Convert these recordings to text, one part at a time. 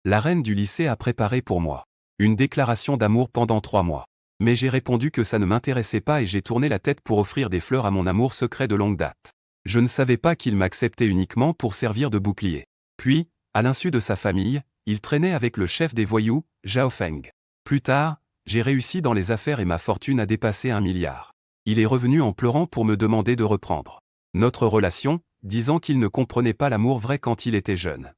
La reine du lycée a préparé pour moi une déclaration d'amour pendant 3 mois. Mais j'ai répondu que ça ne m'intéressait pas et j'ai tourné la tête pour offrir des fleurs à mon amour secret de longue date. Je ne savais pas qu'il m'acceptait uniquement pour servir de bouclier. Puis, à l'insu de sa famille, il traînait avec le chef des voyous, Zhao Feng. Plus tard, j'ai réussi dans les affaires et ma fortune a dépassé 1 milliard. Il est revenu en pleurant pour me demander de reprendre notre relation, disant qu'il ne comprenait pas l'amour vrai quand il était jeune.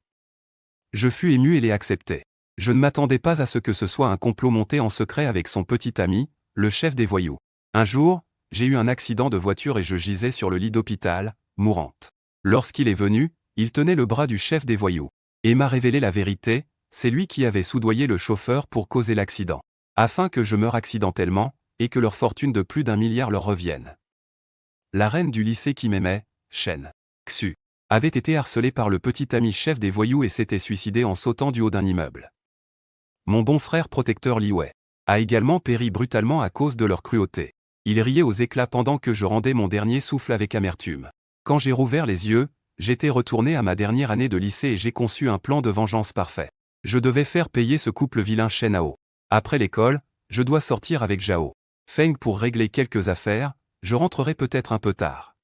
Je fus ému et l'ai accepté. Je ne m'attendais pas à ce que ce soit un complot monté en secret avec son petit ami, le chef des voyous. Un jour, j'ai eu un accident de voiture et je gisais sur le lit d'hôpital, mourante. Lorsqu'il est venu, il tenait le bras du chef des voyous. Et m'a révélé la vérité, c'est lui qui avait soudoyé le chauffeur pour causer l'accident. Afin que je meure accidentellement, et que leur fortune de plus d'1 milliard leur revienne. La reine du lycée qui m'aimait, Shen Xu, avait été harcelée par le petit ami chef des voyous et s'était suicidée en sautant du haut d'un immeuble. Mon bon frère protecteur Li Wei a également péri brutalement à cause de leur cruauté. Il riait aux éclats pendant que je rendais mon dernier souffle avec amertume. Quand j'ai rouvert les yeux, j'étais retourné à ma dernière année de lycée et j'ai conçu un plan de vengeance parfait. Je devais faire payer ce couple vilain Shen Hao. Après l'école, je dois sortir avec Zhao Feng pour régler quelques affaires, je rentrerai peut-être un peu tard.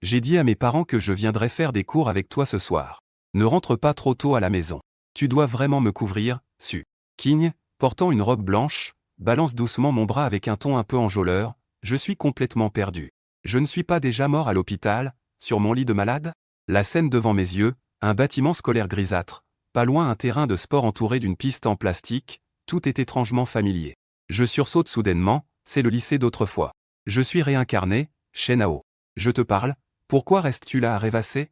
J'ai dit à mes parents que je viendrais faire des cours avec toi ce soir. Ne rentre pas trop tôt à la maison. Tu dois vraiment me couvrir, Su King, portant une robe blanche, balance doucement mon bras avec un ton un peu enjôleur, je suis complètement perdu. Je ne suis pas déjà mort à l'hôpital, sur mon lit de malade? La scène devant mes yeux, un bâtiment scolaire grisâtre, pas loin un terrain de sport entouré d'une piste en plastique, tout est étrangement familier. Je sursaute soudainement, c'est le lycée d'autrefois. Je suis réincarné, Shen Hao. Je te parle, pourquoi restes-tu là à rêvasser?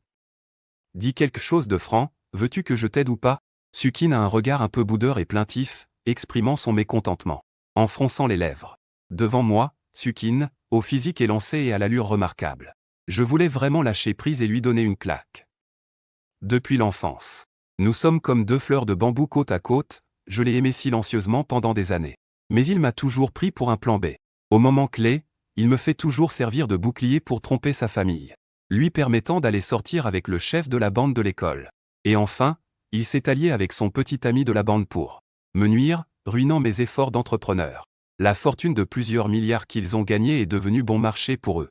Dis quelque chose de franc, veux-tu que je t'aide ou pas? Sukin a un regard un peu boudeur et plaintif, exprimant son mécontentement. En fronçant les lèvres. Devant moi, Sukin, au physique élancé et à l'allure remarquable. Je voulais vraiment lâcher prise et lui donner une claque. Depuis l'enfance. Nous sommes comme 2 fleurs de bambou côte à côte, je l'ai aimé silencieusement pendant des années. Mais il m'a toujours pris pour un plan B. Au moment clé, il me fait toujours servir de bouclier pour tromper sa famille, lui permettant d'aller sortir avec le chef de la bande de l'école. Et enfin, il s'est allié avec son petit ami de la bande pour me nuire, ruinant mes efforts d'entrepreneur. La fortune de plusieurs milliards qu'ils ont gagnée est devenue bon marché pour eux.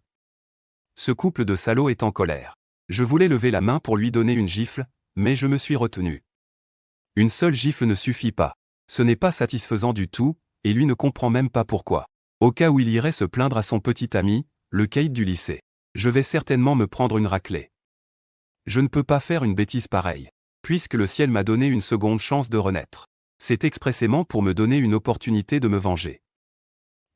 Ce couple de salauds est en colère. Je voulais lever la main pour lui donner une gifle, mais je me suis retenu. Une seule gifle ne suffit pas. Ce n'est pas satisfaisant du tout, et lui ne comprend même pas pourquoi. Au cas où il irait se plaindre à son petit ami, le caïd du lycée. Je vais certainement me prendre une raclée. Je ne peux pas faire une bêtise pareille, puisque le ciel m'a donné une seconde chance de renaître. C'est expressément pour me donner une opportunité de me venger.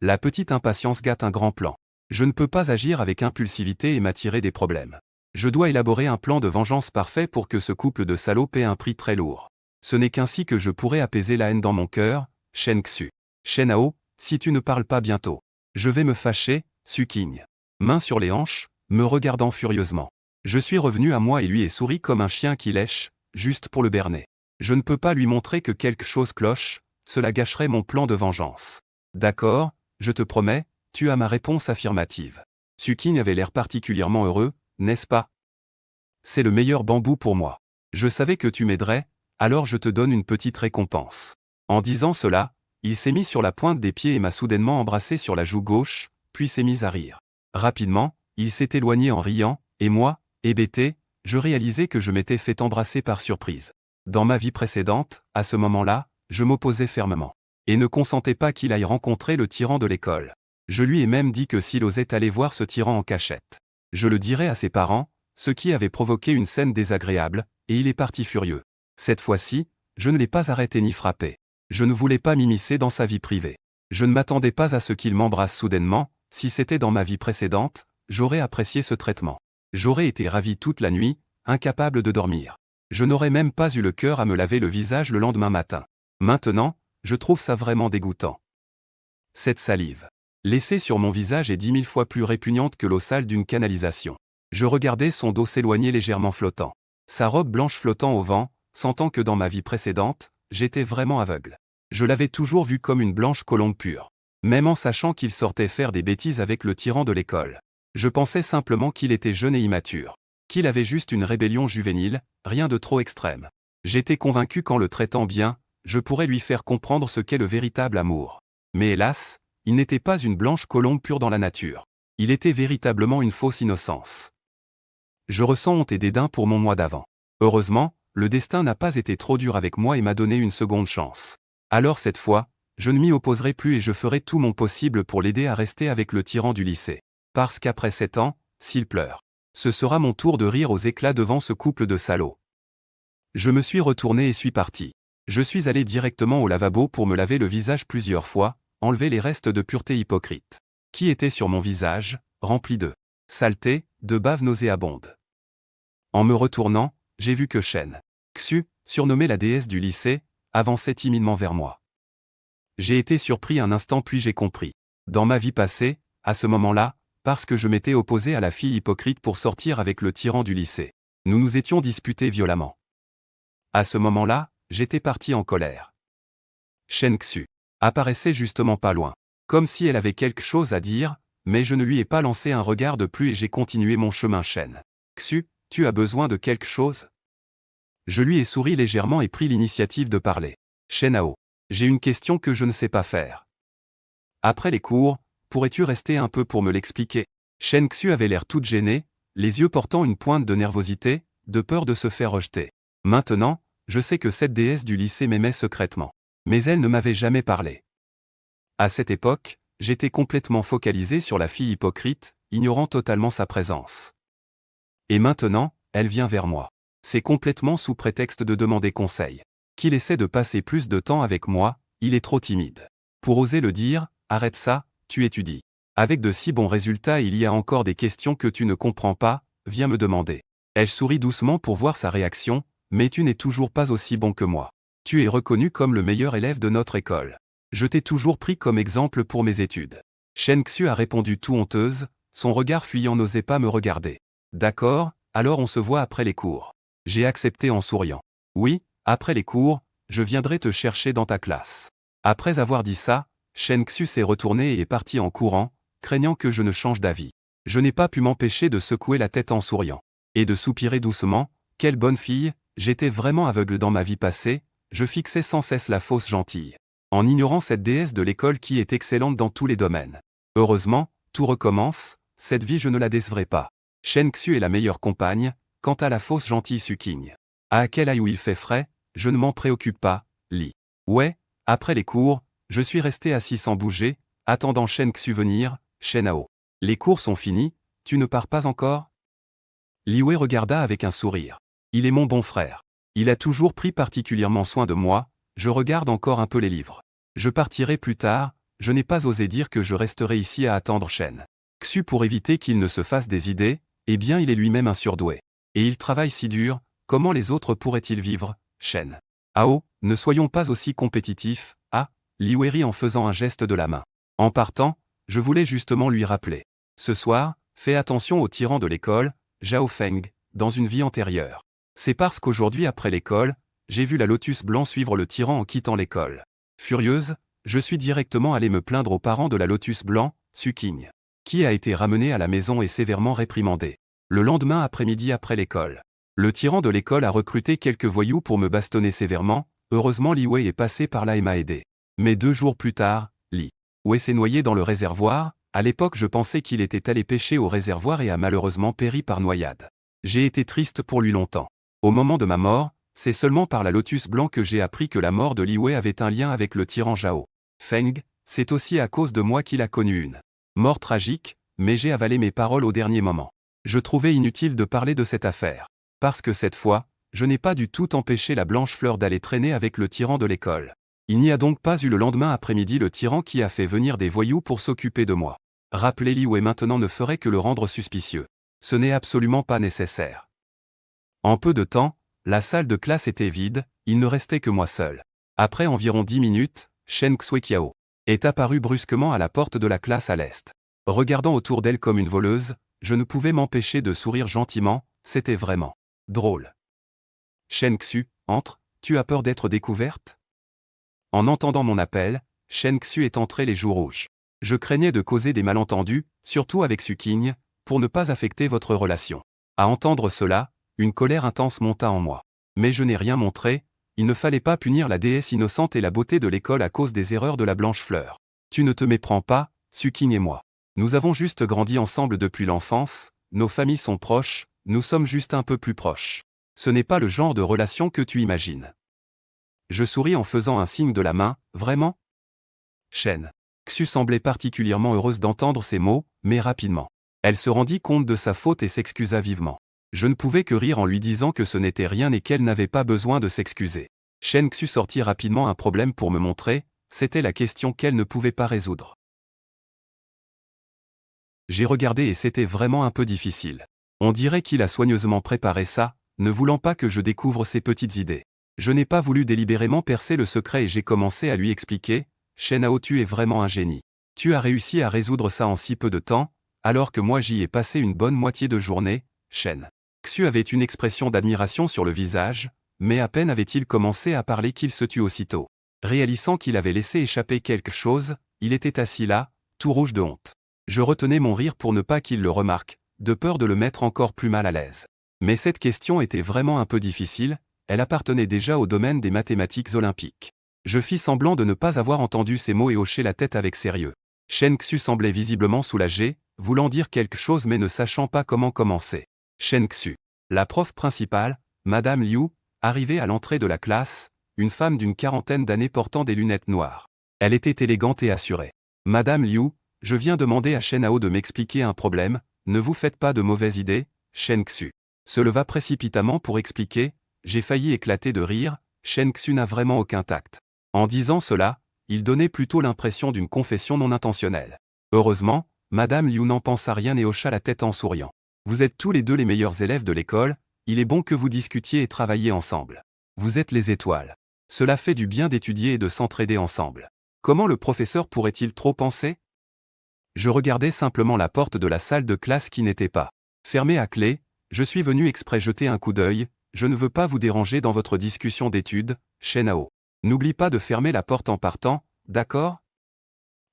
La petite impatience gâte un grand plan. Je ne peux pas agir avec impulsivité et m'attirer des problèmes. Je dois élaborer un plan de vengeance parfait pour que ce couple de salauds paie un prix très lourd. Ce n'est qu'ainsi que je pourrai apaiser la haine dans mon cœur, Shen Xu. Shen Hao, si tu ne parles pas bientôt, je vais me fâcher, Su King. Main sur les hanches, me regardant furieusement. Je suis revenu à moi et lui ai souri comme un chien qui lèche, juste pour le berner. Je ne peux pas lui montrer que quelque chose cloche, cela gâcherait mon plan de vengeance. D'accord, je te promets, tu as ma réponse affirmative. Su King avait l'air particulièrement heureux, n'est-ce pas? C'est le meilleur bambou pour moi. Je savais que tu m'aiderais, alors je te donne une petite récompense. En disant cela, il s'est mis sur la pointe des pieds et m'a soudainement embrassé sur la joue gauche, puis s'est mis à rire. Rapidement, il s'est éloigné en riant, et moi, hébété, je réalisais que je m'étais fait embrasser par surprise. Dans ma vie précédente, à ce moment-là, je m'opposais fermement. Et ne consentais pas qu'il aille rencontrer le tyran de l'école. Je lui ai même dit que s'il osait aller voir ce tyran en cachette, je le dirais à ses parents, ce qui avait provoqué une scène désagréable, et il est parti furieux. Cette fois-ci, je ne l'ai pas arrêté ni frappé. Je ne voulais pas m'immiscer dans sa vie privée. Je ne m'attendais pas à ce qu'il m'embrasse soudainement, si c'était dans ma vie précédente, j'aurais apprécié ce traitement. J'aurais été ravi toute la nuit, incapable de dormir. Je n'aurais même pas eu le cœur à me laver le visage le lendemain matin. Maintenant, je trouve ça vraiment dégoûtant. Cette salive laissée sur mon visage est 10 000 fois plus répugnante que l'eau sale d'une canalisation. Je regardais son dos s'éloigner légèrement flottant. Sa robe blanche flottant au vent, sentant que dans ma vie précédente, j'étais vraiment aveugle. Je l'avais toujours vu comme une blanche colombe pure. Même en sachant qu'il sortait faire des bêtises avec le tyran de l'école. Je pensais simplement qu'il était jeune et immature. Qu'il avait juste une rébellion juvénile, rien de trop extrême. J'étais convaincu qu'en le traitant bien, je pourrais lui faire comprendre ce qu'est le véritable amour. Mais hélas, il n'était pas une blanche colombe pure dans la nature. Il était véritablement une fausse innocence. Je ressens honte et dédain pour mon moi d'avant. Heureusement, le destin n'a pas été trop dur avec moi et m'a donné une seconde chance. Alors cette fois, je ne m'y opposerai plus et je ferai tout mon possible pour l'aider à rester avec le tyran du lycée. Parce qu'après 7 ans, s'il pleure, ce sera mon tour de rire aux éclats devant ce couple de salauds. Je me suis retourné et suis parti. Je suis allé directement au lavabo pour me laver le visage plusieurs fois, enlever les restes de pureté hypocrite qui étaient sur mon visage, rempli de saleté, de bave nauséabonde. En me retournant, j'ai vu que Shen Xu, surnommée la déesse du lycée, avançait timidement vers moi. J'ai été surpris un instant puis j'ai compris. Dans ma vie passée, à ce moment-là, parce que je m'étais opposé à la fille hypocrite pour sortir avec le tyran du lycée, nous nous étions disputés violemment. À ce moment-là, j'étais parti en colère. Shen Xu apparaissait justement pas loin, comme si elle avait quelque chose à dire, mais je ne lui ai pas lancé un regard de plus et j'ai continué mon chemin. Shen Xu, tu as besoin de quelque chose? Je lui ai souri légèrement et pris l'initiative de parler. Shen Hao, j'ai une question que je ne sais pas faire. Après les cours, pourrais-tu rester un peu pour me l'expliquer? Shen Xu avait l'air toute gênée, les yeux portant une pointe de nervosité, de peur de se faire rejeter. Maintenant, je sais que cette déesse du lycée m'aimait secrètement. Mais elle ne m'avait jamais parlé. À cette époque, j'étais complètement focalisé sur la fille hypocrite, ignorant totalement sa présence. Et maintenant, elle vient vers moi. C'est complètement sous prétexte de demander conseil. Qu'il essaie de passer plus de temps avec moi, il est trop timide. Pour oser le dire, arrête ça, tu étudies. Avec de si bons résultats, il y a encore des questions que tu ne comprends pas, viens me demander. Elle sourit doucement pour voir sa réaction, mais tu n'es toujours pas aussi bon que moi. Tu es reconnu comme le meilleur élève de notre école. Je t'ai toujours pris comme exemple pour mes études. Shen Xu a répondu tout honteuse, son regard fuyant n'osait pas me regarder. D'accord, alors on se voit après les cours. J'ai accepté en souriant. Oui, après les cours, je viendrai te chercher dans ta classe. Après avoir dit ça, Shen Xu s'est retourné et est parti en courant, craignant que je ne change d'avis. Je n'ai pas pu m'empêcher de secouer la tête en souriant. Et de soupirer doucement, quelle bonne fille, j'étais vraiment aveugle dans ma vie passée, je fixais sans cesse la fausse gentille. En ignorant cette déesse de l'école qui est excellente dans tous les domaines. Heureusement, tout recommence, cette vie je ne la décevrai pas. Shen Xu est la meilleure compagne, quant à la fausse gentille Suking. À quel aille où il fait frais, je ne m'en préoccupe pas, Li. Ouais, après les cours, je suis resté assis sans bouger, attendant Shen Xu venir, Shen Hao. Les cours sont finis, tu ne pars pas encore? Li Wei regarda avec un sourire. Il est mon bon frère. Il a toujours pris particulièrement soin de moi, je regarde encore un peu les livres. Je partirai plus tard, je n'ai pas osé dire que je resterai ici à attendre Shen Xu pour éviter qu'il ne se fasse des idées, eh bien il est lui-même un surdoué. Et il travaille si dur, comment les autres pourraient-ils vivre, Shen Hao, ne soyons pas aussi compétitifs, ah, Li Wei rit en faisant un geste de la main. En partant, je voulais justement lui rappeler. Ce soir, fais attention au tyran de l'école, Zhao Feng, dans une vie antérieure. C'est parce qu'aujourd'hui après l'école, j'ai vu la Lotus Blanc suivre le tyran en quittant l'école. Furieuse, je suis directement allé me plaindre aux parents de la Lotus Blanc, Suking, qui a été ramené à la maison et sévèrement réprimandé. Le lendemain après-midi après l'école. Le tyran de l'école a recruté quelques voyous pour me bastonner sévèrement, heureusement Li Wei est passé par là et m'a aidé. Mais 2 jours plus tard, Li Wei s'est noyé dans le réservoir, à l'époque je pensais qu'il était allé pêcher au réservoir et a malheureusement péri par noyade. J'ai été triste pour lui longtemps. Au moment de ma mort, c'est seulement par la Lotus Blanc que j'ai appris que la mort de Li Wei avait un lien avec le tyran Zhao Feng, c'est aussi à cause de moi qu'il a connu une mort tragique, mais j'ai avalé mes paroles au dernier moment. Je trouvais inutile de parler de cette affaire. Parce que cette fois, je n'ai pas du tout empêché la blanche fleur d'aller traîner avec le tyran de l'école. Il n'y a donc pas eu le lendemain après-midi le tyran qui a fait venir des voyous pour s'occuper de moi. Rappeler Li Wei maintenant ne ferait que le rendre suspicieux. Ce n'est absolument pas nécessaire. En peu de temps, la salle de classe était vide, il ne restait que moi seul. Après environ 10 minutes, Shen Xueqiao est apparue brusquement à la porte de la classe à l'est. Regardant autour d'elle comme une voleuse, je ne pouvais m'empêcher de sourire gentiment, c'était vraiment drôle. Shen Xu, entre, tu as peur d'être découverte? En entendant mon appel, Shen Xu est entrée les joues rouges. Je craignais de causer des malentendus, surtout avec Suking, pour ne pas affecter votre relation. À entendre cela, une colère intense monta en moi. Mais je n'ai rien montré, Il ne fallait pas punir la déesse innocente et la beauté de l'école à cause des erreurs de la blanche fleur. Tu ne te méprends pas, Sukin et moi. Nous avons juste grandi ensemble depuis l'enfance, nos familles sont proches, nous sommes juste un peu plus proches. Ce n'est pas le genre de relation que tu imagines. Je souris en faisant un signe de la main, vraiment? Shen. Xu semblait particulièrement heureuse d'entendre ces mots, mais rapidement. Elle se rendit compte de sa faute et s'excusa vivement. Je ne pouvais que rire en lui disant que ce n'était rien et qu'elle n'avait pas besoin de s'excuser. Shen Xu sortit rapidement un problème pour me montrer, c'était la question qu'elle ne pouvait pas résoudre. J'ai regardé et c'était vraiment un peu difficile. On dirait qu'il a soigneusement préparé ça, ne voulant pas que je découvre ses petites idées. Je n'ai pas voulu délibérément percer le secret et j'ai commencé à lui expliquer, Shen Hao, tu es vraiment un génie. Tu as réussi à résoudre ça en si peu de temps, alors que moi j'y ai passé une bonne moitié de journée, Shen. Xu avait une expression d'admiration sur le visage, mais à peine avait-il commencé à parler qu'il se tut aussitôt. Réalisant qu'il avait laissé échapper quelque chose, il était assis là, tout rouge de honte. Je retenais mon rire pour ne pas qu'il le remarque, de peur de le mettre encore plus mal à l'aise. Mais cette question était vraiment un peu difficile, elle appartenait déjà au domaine des mathématiques olympiques. Je fis semblant de ne pas avoir entendu ces mots et hochai la tête avec sérieux. Shen Xu semblait visiblement soulagé, voulant dire quelque chose mais ne sachant pas comment commencer. Shen Xu. La prof principale, Madame Liu, arrivait à l'entrée de la classe, une femme d'une quarantaine d'années portant des lunettes noires. Elle était élégante et assurée. Madame Liu, je viens demander à Shen Hao de m'expliquer un problème, ne vous faites pas de mauvaises idées, Shen Xu. Se leva précipitamment pour expliquer, j'ai failli éclater de rire, Shen Xu n'a vraiment aucun tact. En disant cela, il donnait plutôt l'impression d'une confession non intentionnelle. Heureusement, Madame Liu n'en pensa rien et hocha la tête en souriant. Vous êtes tous les deux les meilleurs élèves de l'école, il est bon que vous discutiez et travailliez ensemble. Vous êtes les étoiles. Cela fait du bien d'étudier et de s'entraider ensemble. Comment le professeur pourrait-il trop penser? Je regardais simplement la porte de la salle de classe qui n'était pas fermée à clé, je suis venu exprès jeter un coup d'œil, je ne veux pas vous déranger dans votre discussion d'études, Shen Hao. N'oublie pas de fermer la porte en partant, d'accord?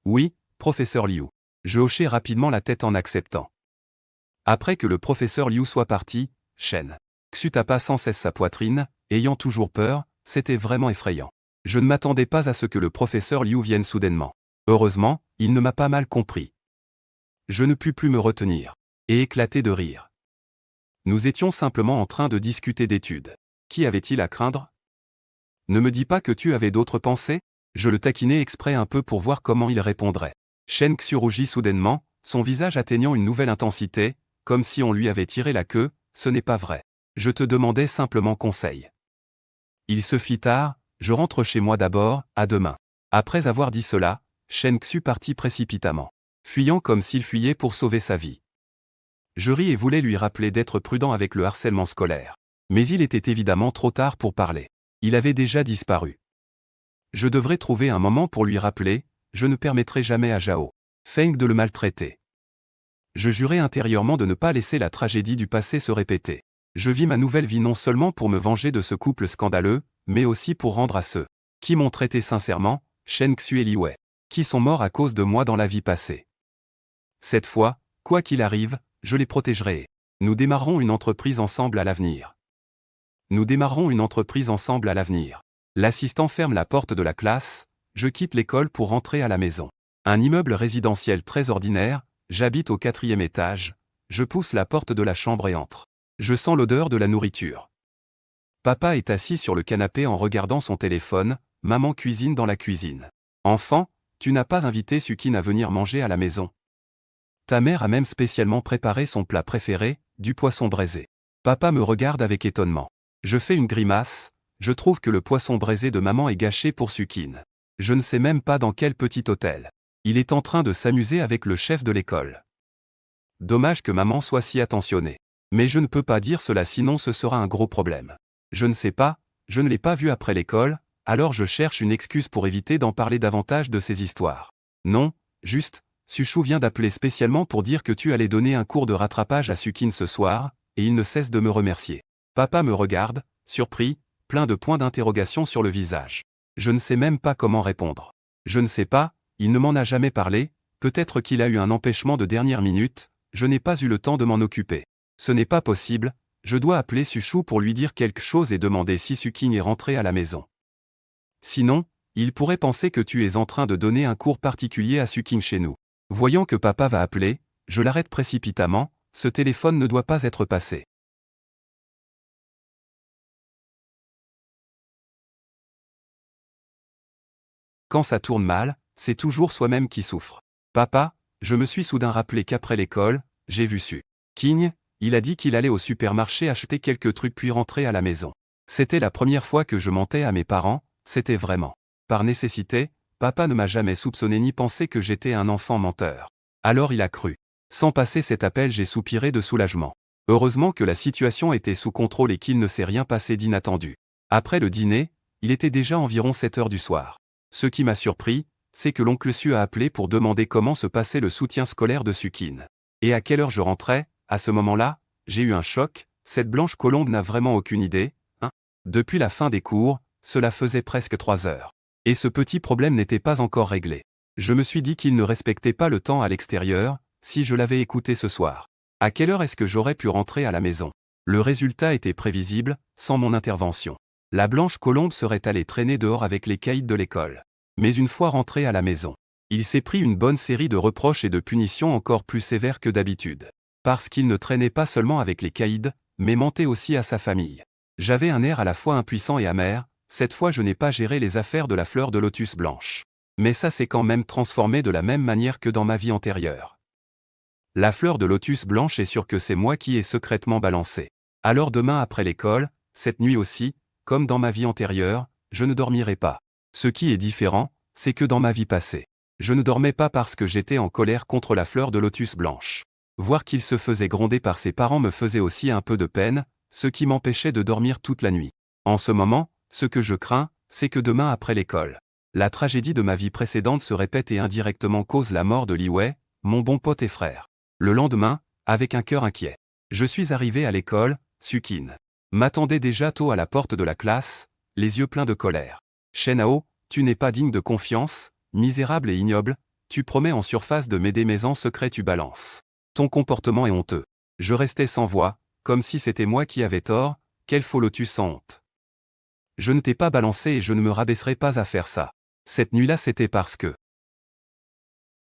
Oui, professeur Liu. Je hochai rapidement la tête en acceptant. Après que le professeur Liu soit parti, Shen Xu tapa sans cesse sa poitrine, ayant toujours peur, c'était vraiment effrayant. Je ne m'attendais pas à ce que le professeur Liu vienne soudainement. Heureusement, il ne m'a pas mal compris. Je ne pus plus me retenir. Et éclater de rire. Nous étions simplement en train de discuter d'études. Qui avait-il à craindre? Ne me dis pas que tu avais d'autres pensées? Je le taquinai exprès un peu pour voir comment il répondrait. Shen Xu rougit soudainement, son visage atteignant une nouvelle intensité, comme si on lui avait tiré la queue, ce n'est pas vrai. Je te demandais simplement conseil. Il se fit tard, je rentre chez moi d'abord, à demain. Après avoir dit cela, Shen Xu partit précipitamment, fuyant comme s'il fuyait pour sauver sa vie. Je ris et voulais lui rappeler d'être prudent avec le harcèlement scolaire. Mais il était évidemment trop tard pour parler. Il avait déjà disparu. Je devrais trouver un moment pour lui rappeler, je ne permettrai jamais à Zhao Feng de le maltraiter. Je jurai intérieurement de ne pas laisser la tragédie du passé se répéter. Je vis ma nouvelle vie non seulement pour me venger de ce couple scandaleux, mais aussi pour rendre à ceux qui m'ont traité sincèrement, Shen Xu et Li Wei, qui sont morts à cause de moi dans la vie passée. Cette fois, quoi qu'il arrive, je les protégerai. Nous démarrerons une entreprise ensemble à l'avenir. Nous démarrerons une entreprise ensemble à l'avenir. L'assistant ferme la porte de la classe, je quitte l'école pour rentrer à la maison. Un immeuble résidentiel très ordinaire, j'habite au 4e étage, je pousse la porte de la chambre et entre. Je sens l'odeur de la nourriture. Papa est assis sur le canapé en regardant son téléphone, maman cuisine dans la cuisine. Enfant, tu n'as pas invité Sukin à venir manger à la maison. Ta mère a même spécialement préparé son plat préféré, du poisson braisé. Papa me regarde avec étonnement. Je fais une grimace, je trouve que le poisson braisé de maman est gâché pour Sukin. Je ne sais même pas dans quel petit hôtel. Il est en train de s'amuser avec le chef de l'école. Dommage que maman soit si attentionnée. Mais je ne peux pas dire cela sinon ce sera un gros problème. Je ne sais pas, je ne l'ai pas vu après l'école, alors je cherche une excuse pour éviter d'en parler davantage de ces histoires. Non, juste, Suchou vient d'appeler spécialement pour dire que tu allais donner un cours de rattrapage à Sukin ce soir, et il ne cesse de me remercier. Papa me regarde, surpris, plein de points d'interrogation sur le visage. Je ne sais même pas comment répondre. Je ne sais pas, il ne m'en a jamais parlé, peut-être qu'il a eu un empêchement de dernière minute, je n'ai pas eu le temps de m'en occuper. Ce n'est pas possible, Je dois appeler Suchou pour lui dire quelque chose et demander si Sukin est rentré à la maison. Sinon, il pourrait penser que tu es en train de donner un cours particulier à Sukin chez nous. Voyant que papa va appeler, je l'arrête précipitamment, ce téléphone ne doit pas être passé. Quand ça tourne mal, c'est toujours soi-même qui souffre. Papa, je me suis soudain rappelé qu'après l'école, j'ai vu Sukin, il a dit qu'il allait au supermarché acheter quelques trucs puis rentrer à la maison. C'était la première fois que je mentais à mes parents, c'était vraiment par nécessité, papa ne m'a jamais soupçonné ni pensé que j'étais un enfant menteur. Alors il a cru. Sans passer cet appel, j'ai soupiré de soulagement. Heureusement que la situation était sous contrôle et qu'il ne s'est rien passé d'inattendu. Après le dîner, il était déjà environ 7 heures du soir. Ce qui m'a surpris, c'est que l'oncle Su a appelé pour demander comment se passait le soutien scolaire de Sukin. Et à quelle heure je rentrais. À ce moment-là, j'ai eu un choc, cette blanche colombe n'a vraiment aucune idée, hein. Depuis la fin des cours, cela faisait presque 3 heures. Et ce petit problème n'était pas encore réglé. Je me suis dit qu'il ne respectait pas le temps à l'extérieur, si je l'avais écouté ce soir. À quelle heure est-ce que j'aurais pu rentrer à la maison? Le résultat était prévisible, sans mon intervention. La blanche colombe serait allée traîner dehors avec les caïds de l'école. Mais une fois rentré à la maison, il s'est pris une bonne série de reproches et de punitions encore plus sévères que d'habitude. Parce qu'il ne traînait pas seulement avec les caïds, mais mentait aussi à sa famille. J'avais un air à la fois impuissant et amer, cette fois je n'ai pas géré les affaires de la fleur de lotus blanche. Mais ça s'est quand même transformé de la même manière que dans ma vie antérieure. La fleur de lotus blanche est sûre que c'est moi qui ai secrètement balancé. Alors demain après l'école, cette nuit aussi, comme dans ma vie antérieure, je ne dormirai pas. Ce qui est différent, c'est que dans ma vie passée, je ne dormais pas parce que j'étais en colère contre la fleur de lotus blanche. Voir qu'il se faisait gronder par ses parents me faisait aussi un peu de peine, ce qui m'empêchait de dormir toute la nuit. En ce moment, ce que je crains, c'est que demain après l'école, la tragédie de ma vie précédente se répète et indirectement cause la mort de Li Wei, mon bon pote et frère. Le lendemain, avec un cœur inquiet, je suis arrivé à l'école, Sukin m'attendait déjà tôt à la porte de la classe, les yeux pleins de colère. Shen Hao, tu n'es pas digne de confiance, misérable et ignoble, tu promets en surface de m'aider mais en secret tu balances. Ton comportement est honteux. Je restais sans voix, comme si c'était moi qui avais tort, quel faux lotus sans honte. Je ne t'ai pas balancé et je ne me rabaisserai pas à faire ça. Cette nuit-là c'était parce que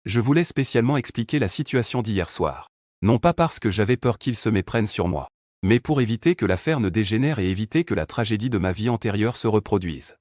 je voulais spécialement expliquer la situation d'hier soir. Non pas parce que j'avais peur qu'ils se méprennent sur moi, mais pour éviter que l'affaire ne dégénère et éviter que la tragédie de ma vie antérieure se reproduise.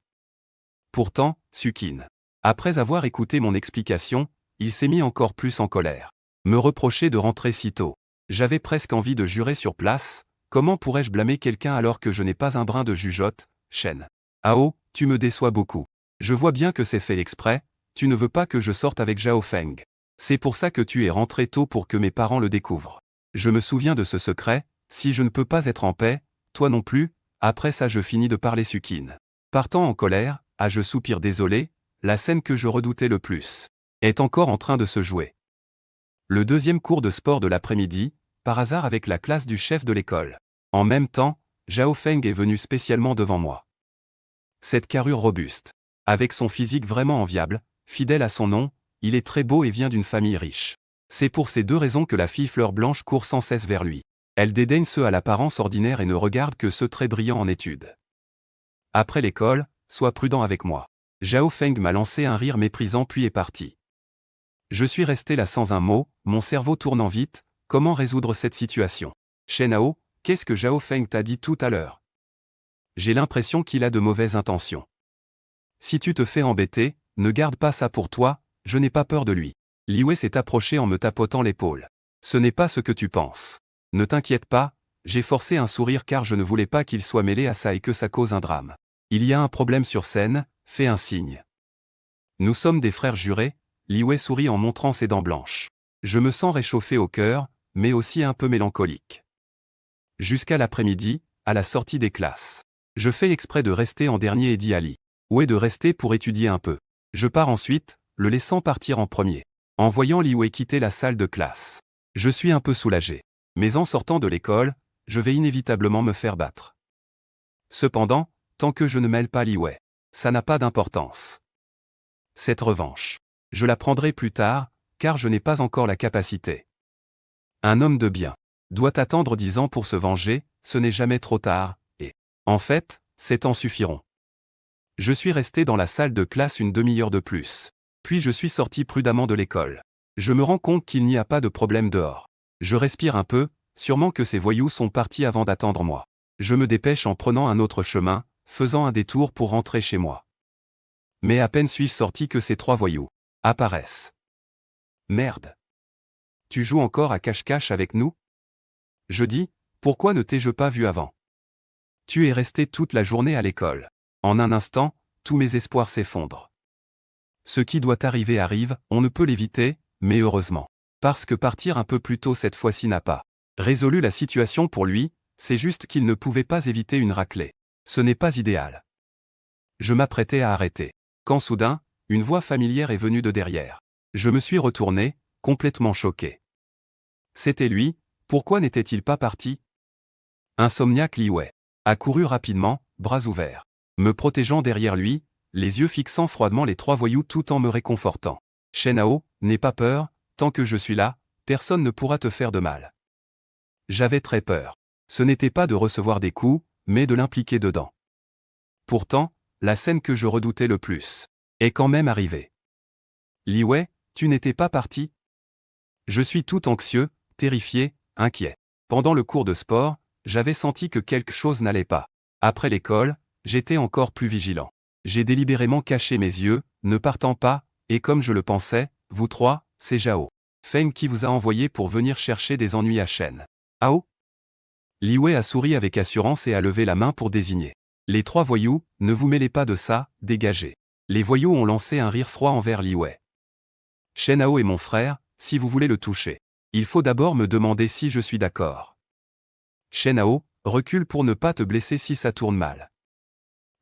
Pourtant, Sukin, après avoir écouté mon explication, il s'est mis encore plus en colère. Me reprocher de rentrer si tôt. J'avais presque envie de jurer sur place, comment pourrais-je blâmer quelqu'un alors que je n'ai pas un brin de jugeote, Shen Hao, tu me déçois beaucoup. Je vois bien que c'est fait exprès, tu ne veux pas que je sorte avec Zhao Feng. C'est pour ça que tu es rentré tôt pour que mes parents le découvrent. Je me souviens de ce secret, si je ne peux pas être en paix, toi non plus, après ça je finis de parler Sukin. Partant en colère, je soupire désolé, la scène que je redoutais le plus est encore en train de se jouer. Le deuxième cours de sport de l'après-midi, par hasard avec la classe du chef de l'école. En même temps, Zhao Feng est venu spécialement devant moi. Cette carrure robuste, avec son physique vraiment enviable, fidèle à son nom, il est très beau et vient d'une famille riche. C'est pour ces deux raisons que la fille fleur blanche court sans cesse vers lui. Elle dédaigne ceux à l'apparence ordinaire et ne regarde que ceux très brillants en études. Après l'école, sois prudent avec moi. Zhao Feng m'a lancé un rire méprisant puis est parti. Je suis resté là sans un mot, mon cerveau tournant vite, comment résoudre cette situation? Shen Hao, qu'est-ce que Zhao Feng t'a dit tout à l'heure? J'ai l'impression qu'il a de mauvaises intentions. Si tu te fais embêter, ne garde pas ça pour toi, je n'ai pas peur de lui. Li Wei s'est approché en me tapotant l'épaule. Ce n'est pas ce que tu penses. Ne t'inquiète pas, j'ai forcé un sourire car je ne voulais pas qu'il soit mêlé à ça et que ça cause un drame. Il y a un problème sur scène, fais un signe. Nous sommes des frères jurés, Li Wei sourit en montrant ses dents blanches. Je me sens réchauffé au cœur, mais aussi un peu mélancolique. Jusqu'à l'après-midi, à la sortie des classes. Je fais exprès de rester en dernier et dit à Li Wei de rester pour étudier un peu. Je pars ensuite, le laissant partir en premier. En voyant Li Wei quitter la salle de classe, je suis un peu soulagé. Mais en sortant de l'école, je vais inévitablement me faire battre. Cependant, tant que je ne mêle pas Li Wei, ça n'a pas d'importance. Cette revanche, je la prendrai plus tard, car je n'ai pas encore la capacité. Un homme de bien doit attendre 10 ans pour se venger, ce n'est jamais trop tard, et, en fait, ces temps suffiront. Je suis resté dans la salle de classe une demi-heure de plus. Puis je suis sorti prudemment de l'école. Je me rends compte qu'il n'y a pas de problème dehors. Je respire un peu, sûrement que ces voyous sont partis avant d'attendre moi. Je me dépêche en prenant un autre chemin, faisant un détour pour rentrer chez moi. Mais à peine suis-je sorti que ces 3 voyous apparaissent. Merde. Tu joues encore à cache-cache avec nous? Je dis, pourquoi ne t'ai-je pas vu avant? Tu es resté toute la journée à l'école. En un instant, tous mes espoirs s'effondrent. Ce qui doit arriver arrive, on ne peut l'éviter, mais heureusement. Parce que partir un peu plus tôt cette fois-ci n'a pas résolu la situation pour lui, c'est juste qu'il ne pouvait pas éviter une raclée. Ce n'est pas idéal. Je m'apprêtais à arrêter. Quand soudain, une voix familière est venue de derrière. Je me suis retourné, complètement choqué. C'était lui, pourquoi n'était-il pas parti? Insomniaque Li Wei a couru rapidement, bras ouverts, me protégeant derrière lui, les yeux fixant froidement les 3 voyous tout en me réconfortant. Shen Hao, n'aie pas peur, tant que je suis là, personne ne pourra te faire de mal. J'avais très peur. Ce n'était pas de recevoir des coups, mais de l'impliquer dedans. Pourtant, la scène que je redoutais le plus est quand même arrivée. Li Wei, tu n'étais pas parti? Je suis tout anxieux, terrifié, inquiet. Pendant le cours de sport, j'avais senti que quelque chose n'allait pas. Après l'école, j'étais encore plus vigilant. J'ai délibérément caché mes yeux, ne partant pas, et comme je le pensais, vous 3, c'est Zhao Feng qui vous a envoyé pour venir chercher des ennuis à Shen Hao? Li Wei a souri avec assurance et a levé la main pour désigner. Les 3 voyous, ne vous mêlez pas de ça, dégagez. Les voyous ont lancé un rire froid envers Li Wei. Shen Hao est mon frère, si vous voulez le toucher. Il faut d'abord me demander si je suis d'accord. Shen Hao, recule pour ne pas te blesser si ça tourne mal.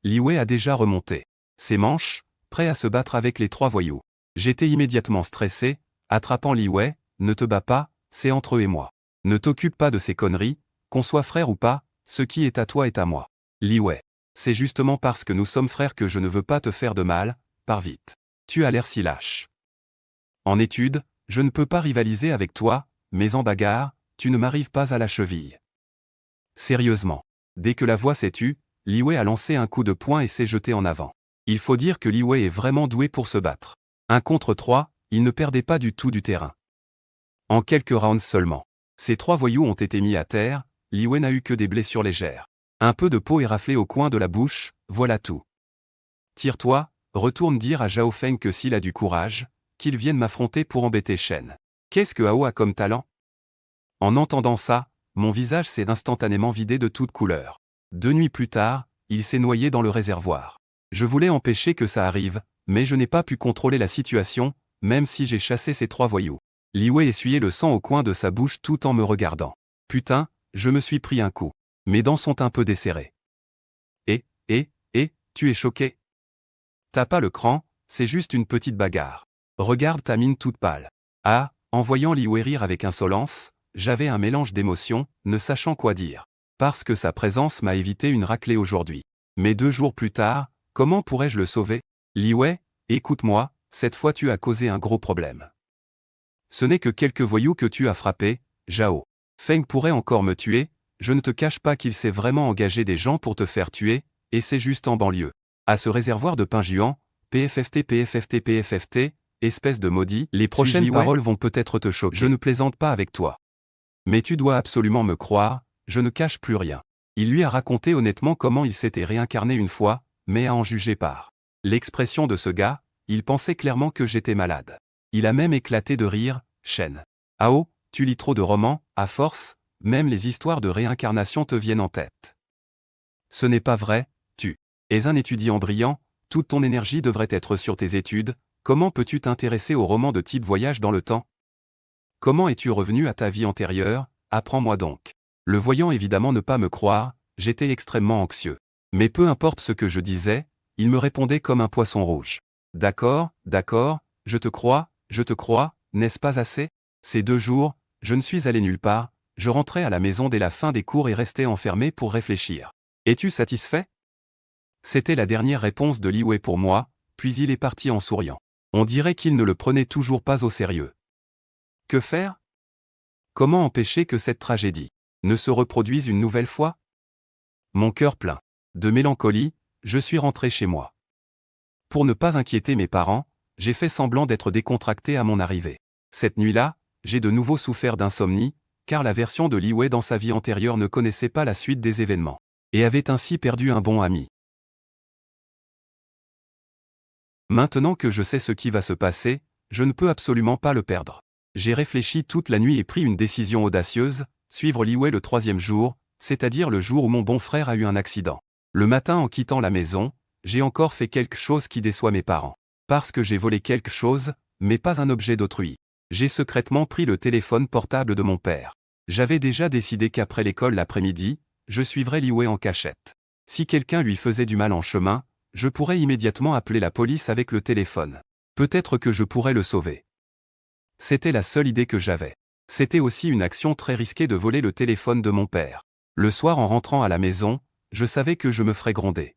Li Wei a déjà remonté ses manches, prêt à se battre avec les 3 voyous. J'étais immédiatement stressé, attrapant Li Wei, ne te bats pas, c'est entre eux et moi. Ne t'occupe pas de ces conneries, qu'on soit frère ou pas, ce qui est à toi est à moi. Li Wei, c'est justement parce que nous sommes frères que je ne veux pas te faire de mal, pars vite. Tu as l'air si lâche. En études, je ne peux pas rivaliser avec toi, mais en bagarre, tu ne m'arrives pas à la cheville. Sérieusement. Dès que la voix s'est tue, Li Wei a lancé un coup de poing et s'est jeté en avant. Il faut dire que Li Wei est vraiment doué pour se battre. 1 contre 3, il ne perdait pas du tout du terrain. En quelques rounds seulement, ces 3 voyous ont été mis à terre, Li Wei n'a eu que des blessures légères. Un peu de peau est raflée au coin de la bouche, voilà tout. Tire-toi, retourne dire à Zhao Feng que s'il a du courage, qu'il vienne m'affronter pour embêter Shen. Qu'est-ce que Hao a comme talent? En entendant ça, mon visage s'est instantanément vidé de toute couleur. 2 nuits plus tard, il s'est noyé dans le réservoir. Je voulais empêcher que ça arrive, mais je n'ai pas pu contrôler la situation, même si j'ai chassé ces 3 voyous. Li Wei essuyait le sang au coin de sa bouche tout en me regardant. Putain, je me suis pris un coup. Mes dents sont un peu desserrées. Tu es choqué? T'as pas le cran, c'est juste une petite bagarre. Regarde ta mine toute pâle. Ah, en voyant Li Wei rire avec insolence, j'avais un mélange d'émotions, ne sachant quoi dire. Parce que sa présence m'a évité une raclée aujourd'hui. Mais 2 jours plus tard, comment pourrais-je le sauver? Li Wei, écoute-moi, cette fois tu as causé un gros problème. Ce n'est que quelques voyous que tu as frappés, Zhao Feng pourrait encore me tuer, je ne te cache pas qu'il s'est vraiment engagé des gens pour te faire tuer, et c'est juste en banlieue. À ce réservoir de Pinjuan, PFFT, espèce de maudit, les prochaines paroles vont peut-être te choquer. Je ne plaisante pas avec toi. Mais tu dois absolument me croire, je ne cache plus rien. Il lui a raconté honnêtement comment il s'était réincarné une fois, mais à en juger par l'expression de ce gars, il pensait clairement que j'étais malade. Il a même éclaté de rire, Shen Hao, tu lis trop de romans, à force, même les histoires de réincarnation te viennent en tête. Ce n'est pas vrai, tu es un étudiant brillant, toute ton énergie devrait être sur tes études, comment peux-tu t'intéresser aux romans de type voyage dans le temps? Comment es-tu revenu à ta vie antérieure? Apprends-moi donc. Le voyant évidemment ne pas me croire, j'étais extrêmement anxieux. Mais peu importe ce que je disais, il me répondait comme un poisson rouge. D'accord, je te crois, n'est-ce pas assez? Ces 2 jours, je ne suis allé nulle part, je rentrais à la maison dès la fin des cours et restais enfermé pour réfléchir. Es-tu satisfait? C'était la dernière réponse de Li Wei pour moi, puis il est parti en souriant. On dirait qu'il ne le prenait toujours pas au sérieux. Que faire? Comment empêcher que cette tragédie ne se reproduise une nouvelle fois? Mon cœur plein de mélancolie, je suis rentré chez moi. Pour ne pas inquiéter mes parents, j'ai fait semblant d'être décontracté à mon arrivée. Cette nuit-là, j'ai de nouveau souffert d'insomnie, car la version de Li Wei dans sa vie antérieure ne connaissait pas la suite des événements, et avait ainsi perdu un bon ami. Maintenant que je sais ce qui va se passer, je ne peux absolument pas le perdre. J'ai réfléchi toute la nuit et pris une décision audacieuse, suivre Li Wei le 3e jour, c'est-à-dire le jour où mon bon frère a eu un accident. Le matin en quittant la maison, j'ai encore fait quelque chose qui déçoit mes parents. Parce que j'ai volé quelque chose, mais pas un objet d'autrui. J'ai secrètement pris le téléphone portable de mon père. J'avais déjà décidé qu'après l'école l'après-midi, je suivrais Li Wei en cachette. Si quelqu'un lui faisait du mal en chemin, je pourrais immédiatement appeler la police avec le téléphone. Peut-être que je pourrais le sauver. C'était la seule idée que j'avais. C'était aussi une action très risquée de voler le téléphone de mon père. Le soir en rentrant à la maison, je savais que je me ferais gronder.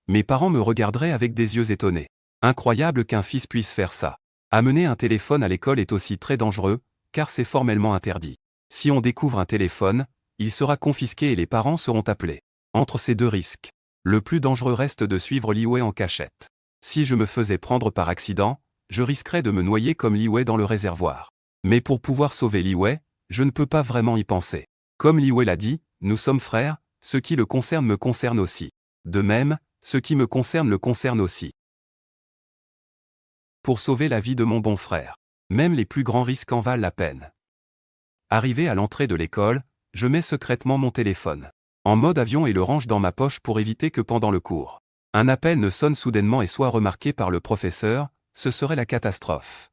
Mes parents me regarderaient avec des yeux étonnés. Incroyable qu'un fils puisse faire ça. Amener un téléphone à l'école est aussi très dangereux, car c'est formellement interdit. Si on découvre un téléphone, il sera confisqué et les parents seront appelés. Entre ces deux risques, le plus dangereux reste de suivre Li Wei en cachette. Si je me faisais prendre par accident, je risquerais de me noyer comme Li Wei dans le réservoir. Mais pour pouvoir sauver Li Wei, je ne peux pas vraiment y penser. Comme Li Wei l'a dit, nous sommes frères, ce qui le concerne me concerne aussi. De même, ce qui me concerne le concerne aussi. Pour sauver la vie de mon bon frère, même les plus grands risques en valent la peine. Arrivé à l'entrée de l'école, je mets secrètement mon téléphone en mode avion et le range dans ma poche pour éviter que pendant le cours, un appel ne sonne soudainement et soit remarqué par le professeur, ce serait la catastrophe.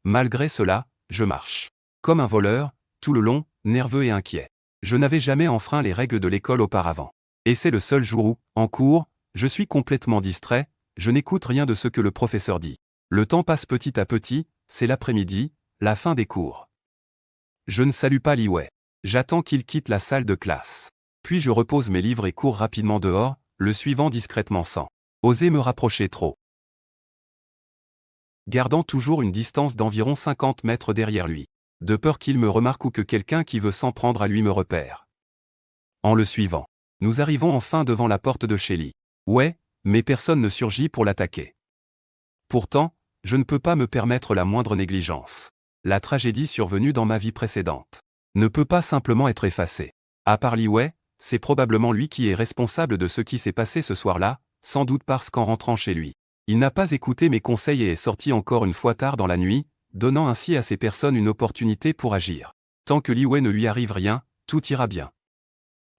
Malgré cela, je marche comme un voleur, tout le long, nerveux et inquiet. Je n'avais jamais enfreint les règles de l'école auparavant. Et c'est le seul jour où, en cours, je suis complètement distrait, je n'écoute rien de ce que le professeur dit. Le temps passe petit à petit, c'est l'après-midi, la fin des cours. Je ne salue pas Li Wei. J'attends qu'il quitte la salle de classe. Puis je repose mes livres et cours rapidement dehors, le suivant discrètement sans oser me rapprocher trop. Gardant toujours une distance d'environ 50 mètres derrière lui, de peur qu'il me remarque ou que quelqu'un qui veut s'en prendre à lui me repère. En le suivant, nous arrivons enfin devant la porte de chez Li Wei, mais personne ne surgit pour l'attaquer. Pourtant, je ne peux pas me permettre la moindre négligence. La tragédie survenue dans ma vie précédente ne peut pas simplement être effacée. À part Li Wei, c'est probablement lui qui est responsable de ce qui s'est passé ce soir-là, sans doute parce qu'en rentrant chez lui, il n'a pas écouté mes conseils et est sorti encore une fois tard dans la nuit, donnant ainsi à ces personnes une opportunité pour agir. Tant que Li Wei ne lui arrive rien, tout ira bien.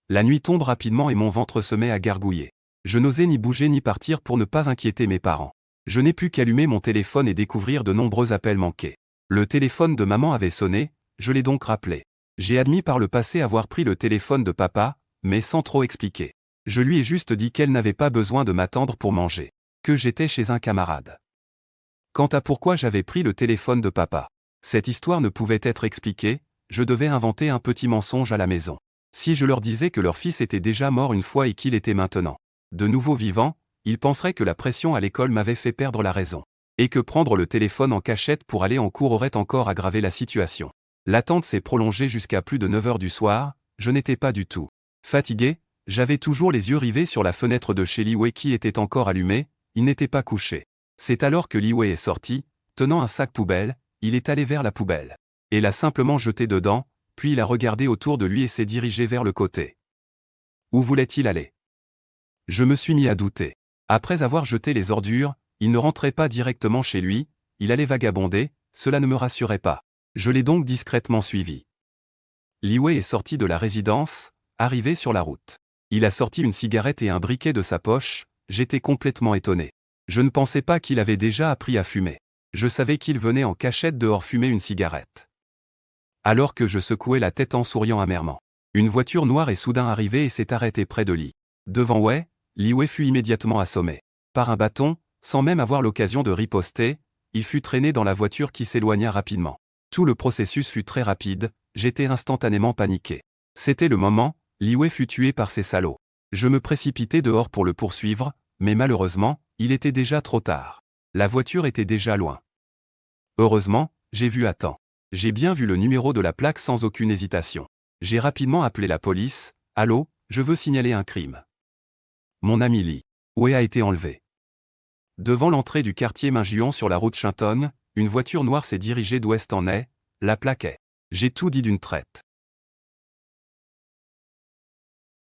La nuit tombe rapidement et mon ventre se met à gargouiller. Je n'osais ni bouger ni partir pour ne pas inquiéter mes parents. Je n'ai pu qu'allumer mon téléphone et découvrir de nombreux appels manqués. Le téléphone de maman avait sonné, je l'ai donc rappelé. J'ai admis par le passé avoir pris le téléphone de papa, mais sans trop expliquer. Je lui ai juste dit qu'elle n'avait pas besoin de m'attendre pour manger, que j'étais chez un camarade. Quant à pourquoi j'avais pris le téléphone de papa, cette histoire ne pouvait être expliquée, je devais inventer un petit mensonge à la maison. Si je leur disais que leur fils était déjà mort une fois et qu'il était maintenant de nouveau vivant, ils penseraient que la pression à l'école m'avait fait perdre la raison, et que prendre le téléphone en cachette pour aller en cours aurait encore aggravé la situation. L'attente s'est prolongée jusqu'à plus de 9 heures du soir, je n'étais pas du tout fatigué, j'avais toujours les yeux rivés sur la fenêtre de chez Li Wei qui était encore allumée, il n'était pas couché. C'est alors que Li Wei est sorti, tenant un sac poubelle, il est allé vers la poubelle, et l'a simplement jeté dedans, puis il a regardé autour de lui et s'est dirigé vers le côté. Où voulait-il aller? Je me suis mis à douter. Après avoir jeté les ordures, il ne rentrait pas directement chez lui, il allait vagabonder, cela ne me rassurait pas. Je l'ai donc discrètement suivi. Li Wei est sorti de la résidence, arrivé sur la route. Il a sorti une cigarette et un briquet de sa poche, j'étais complètement étonné. Je ne pensais pas qu'il avait déjà appris à fumer. Je savais qu'il venait en cachette dehors fumer une cigarette. Alors que je secouais la tête en souriant amèrement, une voiture noire est soudain arrivée et s'est arrêtée près de Li. Devant Wei, Li Wei fut immédiatement assommé par un bâton, sans même avoir l'occasion de riposter, il fut traîné dans la voiture qui s'éloigna rapidement. Tout le processus fut très rapide, j'étais instantanément paniqué. C'était le moment, Li Wei fut tué par ces salauds. Je me précipitai dehors pour le poursuivre, mais malheureusement, il était déjà trop tard. La voiture était déjà loin. Heureusement, j'ai vu à temps. J'ai bien vu le numéro de la plaque sans aucune hésitation. J'ai rapidement appelé la police. Allô, je veux signaler un crime. Mon ami Li Wei a été enlevé. Devant l'entrée du quartier Minjuan sur la route Shinton, une voiture noire s'est dirigée d'ouest en est, la plaque est. J'ai tout dit d'une traite.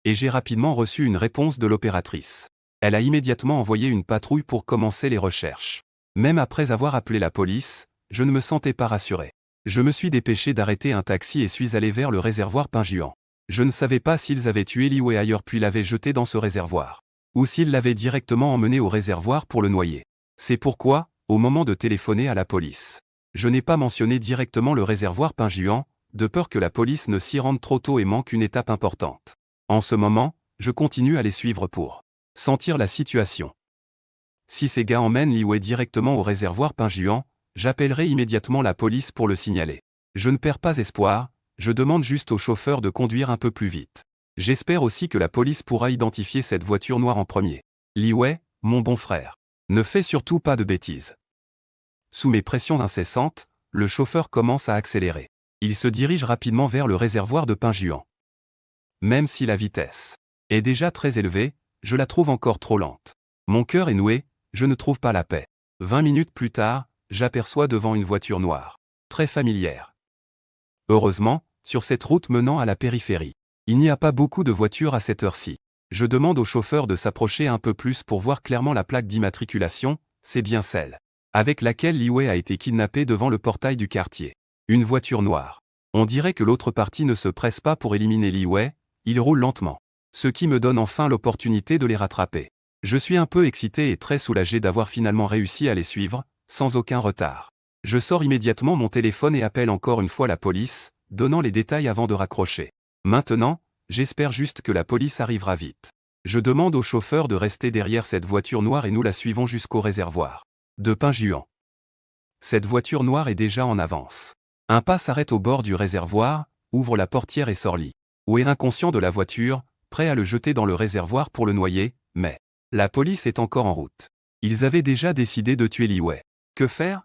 Et j'ai rapidement reçu une réponse de l'opératrice. Elle a immédiatement envoyé une patrouille pour commencer les recherches. Même après avoir appelé la police, je ne me sentais pas rassuré. Je me suis dépêché d'arrêter un taxi et suis allé vers le réservoir Pinjuan. Je ne savais pas s'ils avaient tué Li Wei ailleurs puis l'avaient jeté dans ce réservoir. Ou s'ils l'avaient directement emmené au réservoir pour le noyer. C'est pourquoi, au moment de téléphoner à la police, je n'ai pas mentionné directement le réservoir Pinjuan, de peur que la police ne s'y rende trop tôt et manque une étape importante. En ce moment, je continue à les suivre pour sentir la situation. Si ces gars emmènent Li Wei directement au réservoir Pinjuan, j'appellerai immédiatement la police pour le signaler. Je ne perds pas espoir, je demande juste au chauffeur de conduire un peu plus vite. J'espère aussi que la police pourra identifier cette voiture noire en premier. Li Wei, mon bon frère. Ne fais surtout pas de bêtises. Sous mes pressions incessantes, le chauffeur commence à accélérer. Il se dirige rapidement vers le réservoir de Pinjuan. Même si la vitesse est déjà très élevée, je la trouve encore trop lente. Mon cœur est noué, je ne trouve pas la paix. 20 minutes plus tard, j'aperçois devant une voiture noire. Très familière. Heureusement, sur cette route menant à la périphérie, il n'y a pas beaucoup de voitures à cette heure-ci. Je demande au chauffeur de s'approcher un peu plus pour voir clairement la plaque d'immatriculation, c'est bien celle avec laquelle Li Wei a été kidnappé devant le portail du quartier. Une voiture noire. On dirait que l'autre partie ne se presse pas pour éliminer Li Wei, il roule lentement. Ce qui me donne enfin l'opportunité de les rattraper. Je suis un peu excité et très soulagé d'avoir finalement réussi à les suivre, sans aucun retard. Je sors immédiatement mon téléphone et appelle encore une fois la police, donnant les détails avant de raccrocher. Maintenant, j'espère juste que la police arrivera vite. Je demande au chauffeur de rester derrière cette voiture noire et nous la suivons jusqu'au réservoir de Pinjuan. Cette voiture noire est déjà en avance. Un pas s'arrête au bord du réservoir, ouvre la portière et sort Li Wei inconscient de la voiture, prêt à le jeter dans le réservoir pour le noyer, mais la police est encore en route. Ils avaient déjà décidé de tuer Li Wei. Que faire?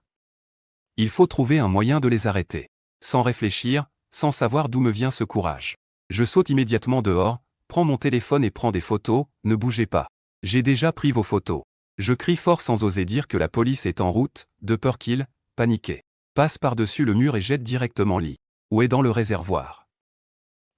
Il faut trouver un moyen de les arrêter. Sans réfléchir, sans savoir d'où me vient ce courage. Je saute immédiatement dehors, prends mon téléphone et prends des photos, ne bougez pas. J'ai déjà pris vos photos. Je crie fort sans oser dire que la police est en route, de peur qu'ils, paniqués, passent par-dessus le mur et jettent directement Li Wei dans le réservoir.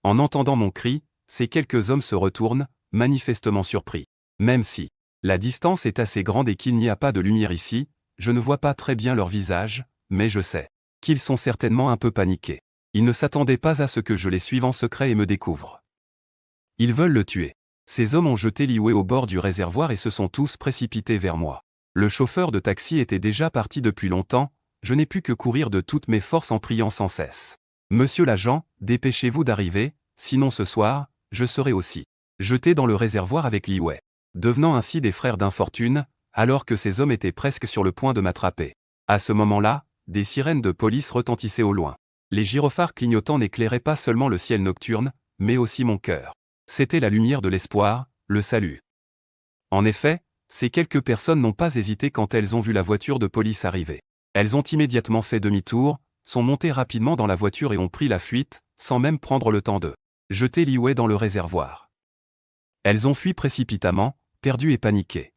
En entendant mon cri, ces quelques hommes se retournent, manifestement surpris. Même si la distance est assez grande et qu'il n'y a pas de lumière ici, je ne vois pas très bien leur visage, mais je sais qu'ils sont certainement un peu paniqués. Ils ne s'attendaient pas à ce que je les suive en secret et me découvre. Ils veulent le tuer. Ces hommes ont jeté Li Wei au bord du réservoir et se sont tous précipités vers moi. Le chauffeur de taxi était déjà parti depuis longtemps, je n'ai pu que courir de toutes mes forces en priant sans cesse. Monsieur l'agent, dépêchez-vous d'arriver, sinon ce soir, je serai aussi jeté dans le réservoir avec Li Wei. Devenant ainsi des frères d'infortune, alors que ces hommes étaient presque sur le point de m'attraper. À ce moment-là, des sirènes de police retentissaient au loin. Les gyrophares clignotants n'éclairaient pas seulement le ciel nocturne, mais aussi mon cœur. C'était la lumière de l'espoir, le salut. En effet, ces quelques personnes n'ont pas hésité quand elles ont vu la voiture de police arriver. Elles ont immédiatement fait demi-tour, sont montées rapidement dans la voiture et ont pris la fuite, sans même prendre le temps de jeter Li Wei dans le réservoir. Elles ont fui précipitamment, perdues et paniquées.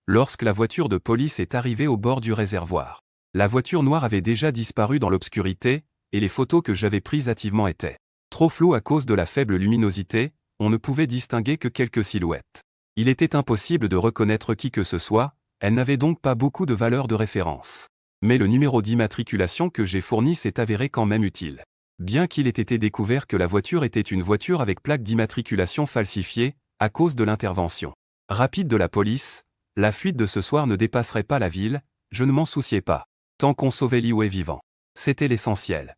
Lorsque la voiture de police est arrivée au bord du réservoir, la voiture noire avait déjà disparu dans l'obscurité, et les photos que j'avais prises hâtivement étaient trop floues à cause de la faible luminosité, on ne pouvait distinguer que quelques silhouettes. Il était impossible de reconnaître qui que ce soit, elle n'avait donc pas beaucoup de valeur de référence. Mais le numéro d'immatriculation que j'ai fourni s'est avéré quand même utile. Bien qu'il ait été découvert que la voiture était une voiture avec plaque d'immatriculation falsifiée, à cause de l'intervention rapide de la police, la fuite de ce soir ne dépasserait pas la ville, je ne m'en souciais pas. Tant qu'on sauvait Li Wei vivant. C'était l'essentiel.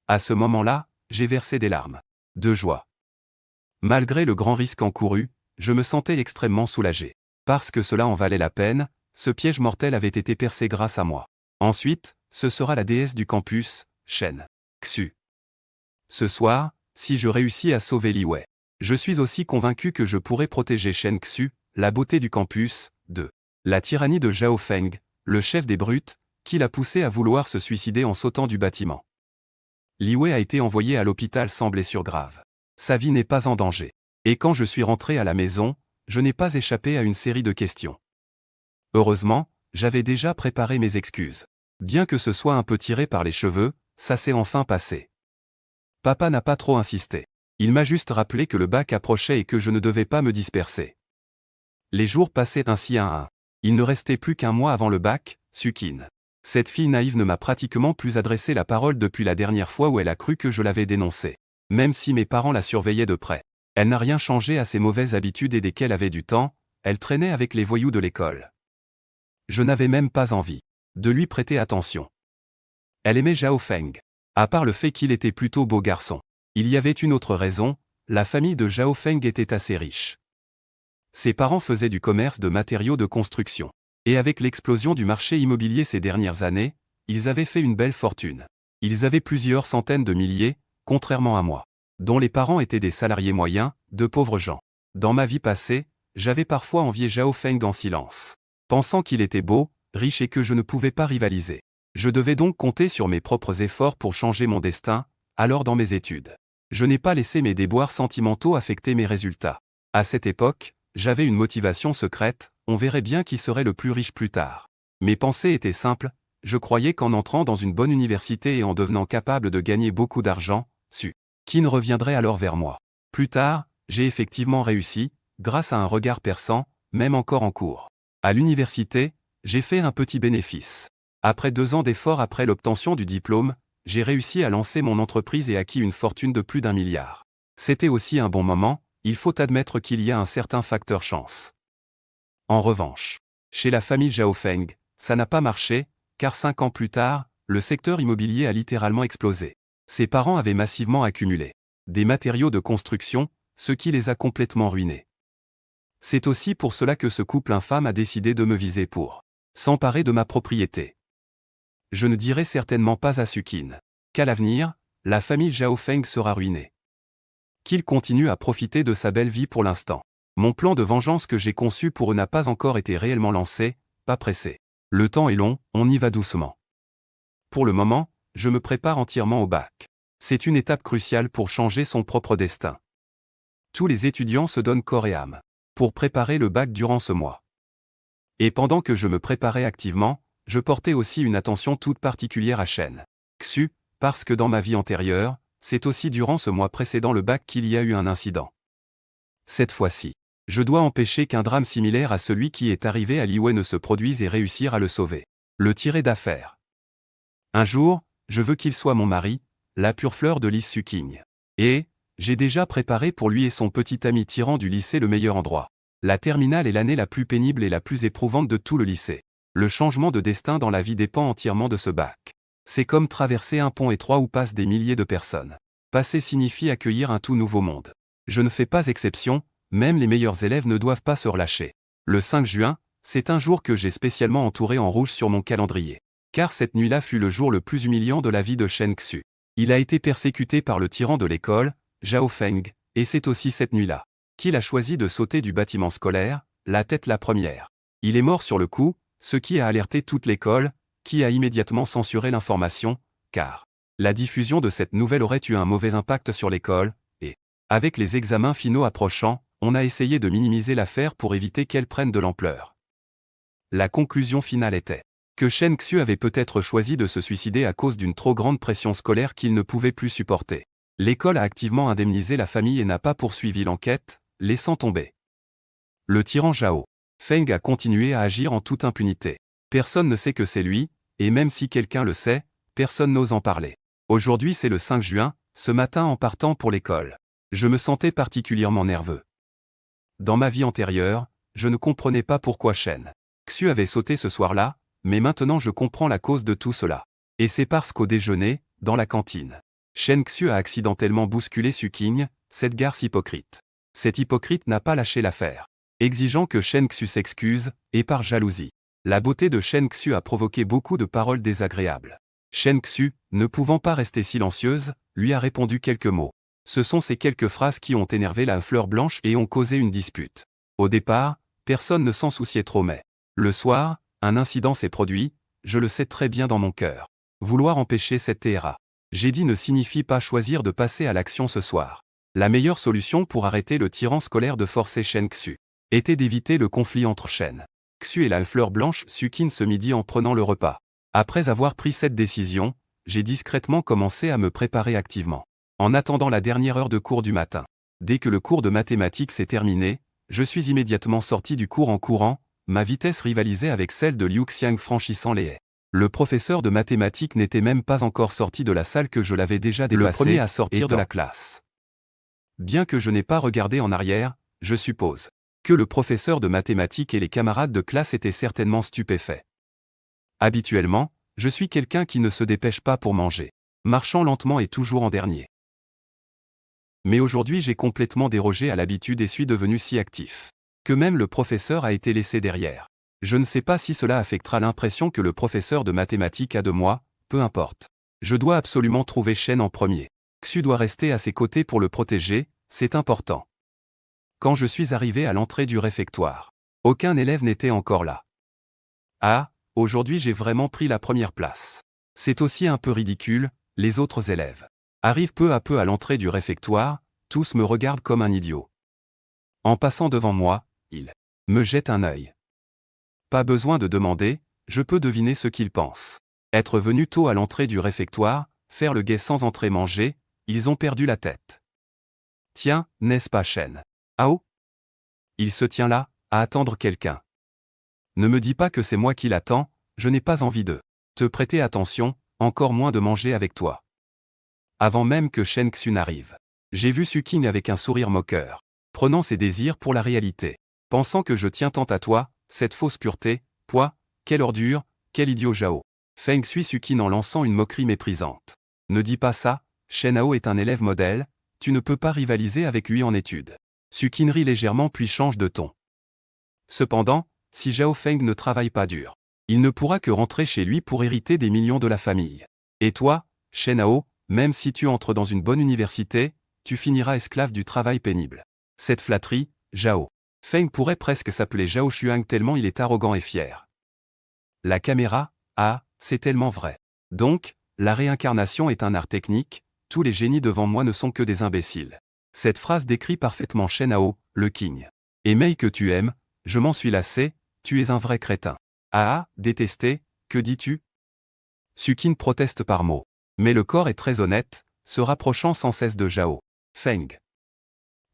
À ce moment-là, j'ai versé des larmes de joie. Malgré le grand risque encouru, je me sentais extrêmement soulagé. Parce que cela en valait la peine, ce piège mortel avait été percé grâce à moi. Ensuite, ce sera la déesse du campus, Shen Xu. Ce soir, si je réussis à sauver Li Wei, je suis aussi convaincu que je pourrai protéger Shen Xu, la beauté du campus, de la tyrannie de Zhao Feng, le chef des brutes, qui l'a poussé à vouloir se suicider en sautant du bâtiment. Li Wei a été envoyé à l'hôpital sans blessure grave. Sa vie n'est pas en danger. Et quand je suis rentré à la maison, je n'ai pas échappé à une série de questions. Heureusement, j'avais déjà préparé mes excuses. Bien que ce soit un peu tiré par les cheveux, ça s'est enfin passé. Papa n'a pas trop insisté. Il m'a juste rappelé que le bac approchait et que je ne devais pas me disperser. Les jours passaient ainsi un à un. Il ne restait plus qu'un mois avant le bac, Sukin. Cette fille naïve ne m'a pratiquement plus adressé la parole depuis la dernière fois où elle a cru que je l'avais dénoncée. Même si mes parents la surveillaient de près. Elle n'a rien changé à ses mauvaises habitudes et dès qu'elle avait du temps, elle traînait avec les voyous de l'école. Je n'avais même pas envie de lui prêter attention. Elle aimait Zhao Feng. À part le fait qu'il était plutôt beau garçon. Il y avait une autre raison, la famille de Zhao Feng était assez riche. Ses parents faisaient du commerce de matériaux de construction. Et avec l'explosion du marché immobilier ces dernières années, ils avaient fait une belle fortune. Ils avaient plusieurs centaines de milliers, contrairement à moi, dont les parents étaient des salariés moyens, de pauvres gens. Dans ma vie passée, j'avais parfois envié Zhao Feng en silence, pensant qu'il était beau, riche et que je ne pouvais pas rivaliser. Je devais donc compter sur mes propres efforts pour changer mon destin, alors dans mes études. Je n'ai pas laissé mes déboires sentimentaux affecter mes résultats. À cette époque, j'avais une motivation secrète, on verrait bien qui serait le plus riche plus tard. Mes pensées étaient simples, je croyais qu'en entrant dans une bonne université et en devenant capable de gagner beaucoup d'argent, Sukin reviendrait alors vers moi. Plus tard, j'ai effectivement réussi, grâce à un regard perçant, même encore en cours. À l'université, j'ai fait un petit bénéfice. Après 2 ans d'efforts après l'obtention du diplôme, j'ai réussi à lancer mon entreprise et acquis une fortune de plus d'1 milliard. C'était aussi un bon moment, il faut admettre qu'il y a un certain facteur chance. En revanche, chez la famille Zhao Feng, ça n'a pas marché, car 5 ans plus tard, le secteur immobilier a littéralement explosé. Ses parents avaient massivement accumulé des matériaux de construction, ce qui les a complètement ruinés. C'est aussi pour cela que ce couple infâme a décidé de me viser pour s'emparer de ma propriété. Je ne dirai certainement pas à Sukin qu'à l'avenir, la famille Zhao Feng sera ruinée. Qu'il continue à profiter de sa belle vie pour l'instant. Mon plan de vengeance que j'ai conçu pour eux n'a pas encore été réellement lancé, pas pressé. Le temps est long, on y va doucement. Pour le moment, je me prépare entièrement au bac. C'est une étape cruciale pour changer son propre destin. Tous les étudiants se donnent corps et âme pour préparer le bac durant ce mois. Et pendant que je me préparais activement, je portais aussi une attention toute particulière à Shen Xu, parce que dans ma vie antérieure, c'est aussi durant ce mois précédant le bac qu'il y a eu un incident. Cette fois-ci, je dois empêcher qu'un drame similaire à celui qui est arrivé à Li Wei ne se produise et réussir à le sauver. Le tirer d'affaire. Un jour, je veux qu'il soit mon mari, la pure fleur de Li Suking. Et, j'ai déjà préparé pour lui et son petit ami tyran du lycée le meilleur endroit. La terminale est l'année la plus pénible et la plus éprouvante de tout le lycée. Le changement de destin dans la vie dépend entièrement de ce bac. C'est comme traverser un pont étroit où passent des milliers de personnes. Passer signifie accueillir un tout nouveau monde. Je ne fais pas exception, même les meilleurs élèves ne doivent pas se relâcher. Le 5 juin, c'est un jour que j'ai spécialement entouré en rouge sur mon calendrier. Car cette nuit-là fut le jour le plus humiliant de la vie de Shen Xu. Il a été persécuté par le tyran de l'école, Zhao Feng, et c'est aussi cette nuit-là qu'il a choisi de sauter du bâtiment scolaire, la tête la première. Il est mort sur le coup, ce qui a alerté toute l'école, qui a immédiatement censuré l'information, car la diffusion de cette nouvelle aurait eu un mauvais impact sur l'école, et, avec les examens finaux approchant, on a essayé de minimiser l'affaire pour éviter qu'elle prenne de l'ampleur. La conclusion finale était que Shen Xu avait peut-être choisi de se suicider à cause d'une trop grande pression scolaire qu'il ne pouvait plus supporter. L'école a activement indemnisé la famille et n'a pas poursuivi l'enquête, laissant tomber. Le tyran Zhao Feng a continué à agir en toute impunité. Personne ne sait que c'est lui, et même si quelqu'un le sait, personne n'ose en parler. Aujourd'hui c'est le 5 juin, ce matin en partant pour l'école. Je me sentais particulièrement nerveux. Dans ma vie antérieure, je ne comprenais pas pourquoi Shen Xu avait sauté ce soir-là, mais maintenant je comprends la cause de tout cela. Et c'est parce qu'au déjeuner, dans la cantine, Shen Xu a accidentellement bousculé Suking, cette garce hypocrite. Cet hypocrite n'a pas lâché l'affaire, exigeant que Shen Xu s'excuse, et par jalousie. La beauté de Shen Xu a provoqué beaucoup de paroles désagréables. Shen Xu, ne pouvant pas rester silencieuse, lui a répondu quelques mots. Ce sont ces quelques phrases qui ont énervé la fleur blanche et ont causé une dispute. Au départ, personne ne s'en souciait trop mais, le soir, un incident s'est produit, je le sais très bien dans mon cœur. Vouloir empêcher cette TRA. J'ai dit ne signifie pas choisir de passer à l'action ce soir. La meilleure solution pour arrêter le tyran scolaire de forcer Shen Xu était d'éviter le conflit entre Shen Xu et la fleur blanche Sukin ce midi en prenant le repas. Après avoir pris cette décision, j'ai discrètement commencé à me préparer activement. En attendant la dernière heure de cours du matin. Dès que le cours de mathématiques s'est terminé, je suis immédiatement sorti du cours en courant, ma vitesse rivalisait avec celle de Liu Xiang franchissant les haies. Le professeur de mathématiques n'était même pas encore sorti de la salle que je l'avais déjà dépassé, le premier à sortir de la classe. Bien que je n'ai pas regardé en arrière, je suppose que le professeur de mathématiques et les camarades de classe étaient certainement stupéfaits. Habituellement, je suis quelqu'un qui ne se dépêche pas pour manger, marchant lentement et toujours en dernier. Mais aujourd'hui j'ai complètement dérogé à l'habitude et suis devenu si actif que même le professeur a été laissé derrière. Je ne sais pas si cela affectera l'impression que le professeur de mathématiques a de moi, peu importe. Je dois absolument trouver Shen en premier. Xu doit rester à ses côtés pour le protéger, c'est important. Quand je suis arrivé à l'entrée du réfectoire, aucun élève n'était encore là. Ah, aujourd'hui j'ai vraiment pris la première place. C'est aussi un peu ridicule, les autres élèves arrivent peu à peu à l'entrée du réfectoire, tous me regardent comme un idiot. En passant devant moi, ils me jettent un œil. Pas besoin de demander, je peux deviner ce qu'ils pensent. Être venu tôt à l'entrée du réfectoire, faire le guet sans entrer manger, ils ont perdu la tête. Tiens, n'est-ce pas Shen Hao? Il se tient là, à attendre quelqu'un. Ne me dis pas que c'est moi qui l'attends, je n'ai pas envie de te prêter attention, encore moins de manger avec toi. Avant même que Shen Xu n'arrive, j'ai vu Sukin avec un sourire moqueur, prenant ses désirs pour la réalité. Pensant que je tiens tant à toi, cette fausse pureté, quelle ordure, quel idiot Zhao. Feng suit Sukin en lançant une moquerie méprisante. Ne dis pas ça, Shen Hao est un élève modèle, tu ne peux pas rivaliser avec lui en études. Sukin rit légèrement puis change de ton. Cependant, si Zhao Feng ne travaille pas dur, il ne pourra que rentrer chez lui pour hériter des millions de la famille. Et toi, Shen Hao, même si tu entres dans une bonne université, tu finiras esclave du travail pénible. Cette flatterie, Zhao Feng pourrait presque s'appeler Zhao Xuang tellement il est arrogant et fier. La caméra, ah, c'est tellement vrai. Donc, la réincarnation est un art technique, tous les génies devant moi ne sont que des imbéciles. Cette phrase décrit parfaitement Shen Hao, le king. Et Mei que tu aimes, je m'en suis lassé, tu es un vrai crétin. Ah, détesté, que dis-tu? Sukin proteste par mots. Mais le corps est très honnête, se rapprochant sans cesse de Zhao Feng.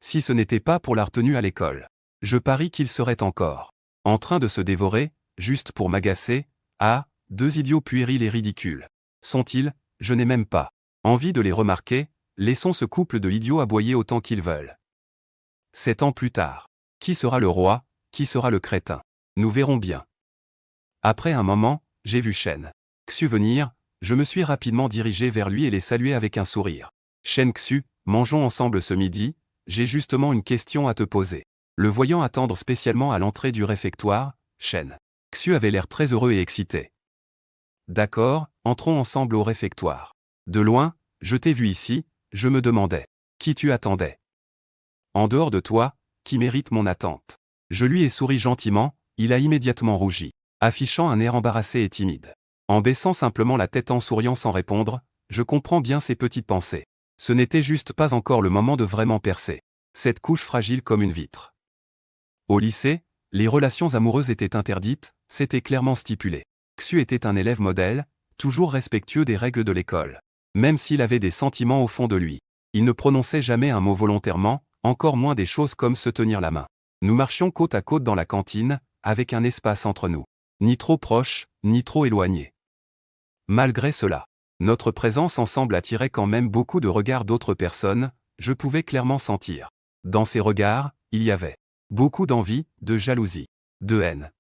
Si ce n'était pas pour la retenue à l'école, je parie qu'il serait encore en train de se dévorer, juste pour m'agacer. Ah, deux idiots puérils et ridicules. Sont-ils? Je n'ai même pas envie de les remarquer, laissons ce couple de idiots aboyer autant qu'ils veulent. 7 ans plus tard. Qui sera le roi, qui sera le crétin? Nous verrons bien. Après un moment, j'ai vu Shen Xu venir, je me suis rapidement dirigé vers lui et les salué avec un sourire. Shen Xu, mangeons ensemble ce midi, j'ai justement une question à te poser. Le voyant attendre spécialement à l'entrée du réfectoire, Shen Xu avait l'air très heureux et excité. D'accord, entrons ensemble au réfectoire. De loin, je t'ai vu ici, je me demandais qui tu attendais. En dehors de toi, qui mérite mon attente? Je lui ai souri gentiment, il a immédiatement rougi, affichant un air embarrassé et timide. En baissant simplement la tête en souriant sans répondre, je comprends bien ses petites pensées. Ce n'était juste pas encore le moment de vraiment percer cette couche fragile comme une vitre. Au lycée, les relations amoureuses étaient interdites, c'était clairement stipulé. Xu était un élève modèle, toujours respectueux des règles de l'école. Même s'il avait des sentiments au fond de lui, il ne prononçait jamais un mot volontairement, encore moins des choses comme se tenir la main. Nous marchions côte à côte dans la cantine, avec un espace entre nous. Ni trop proche, ni trop éloigné. Malgré cela, notre présence ensemble attirait quand même beaucoup de regards d'autres personnes, je pouvais clairement sentir. Dans ces regards, il y avait beaucoup d'envie, de jalousie, de haine.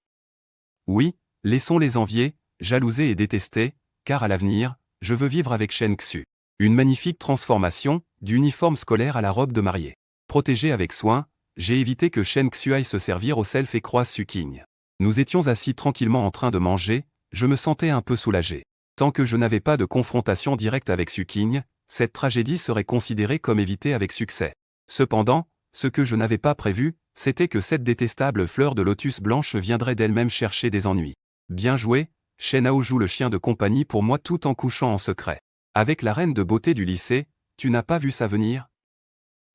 Oui, laissons-les envier, jalouser et détester, car à l'avenir, je veux vivre avec Shen Xu. Une magnifique transformation, du uniforme scolaire à la robe de mariée. Protégé avec soin, j'ai évité que Shen Xu aille se servir au self et croise Suking. Nous étions assis tranquillement en train de manger, je me sentais un peu soulagé. Tant que je n'avais pas de confrontation directe avec Suking, cette tragédie serait considérée comme évitée avec succès. Cependant, ce que je n'avais pas prévu, c'était que cette détestable fleur de lotus blanche viendrait d'elle-même chercher des ennuis. Bien joué, Shen Hao joue le chien de compagnie pour moi tout en couchant en secret. Avec la reine de beauté du lycée, tu n'as pas vu ça venir?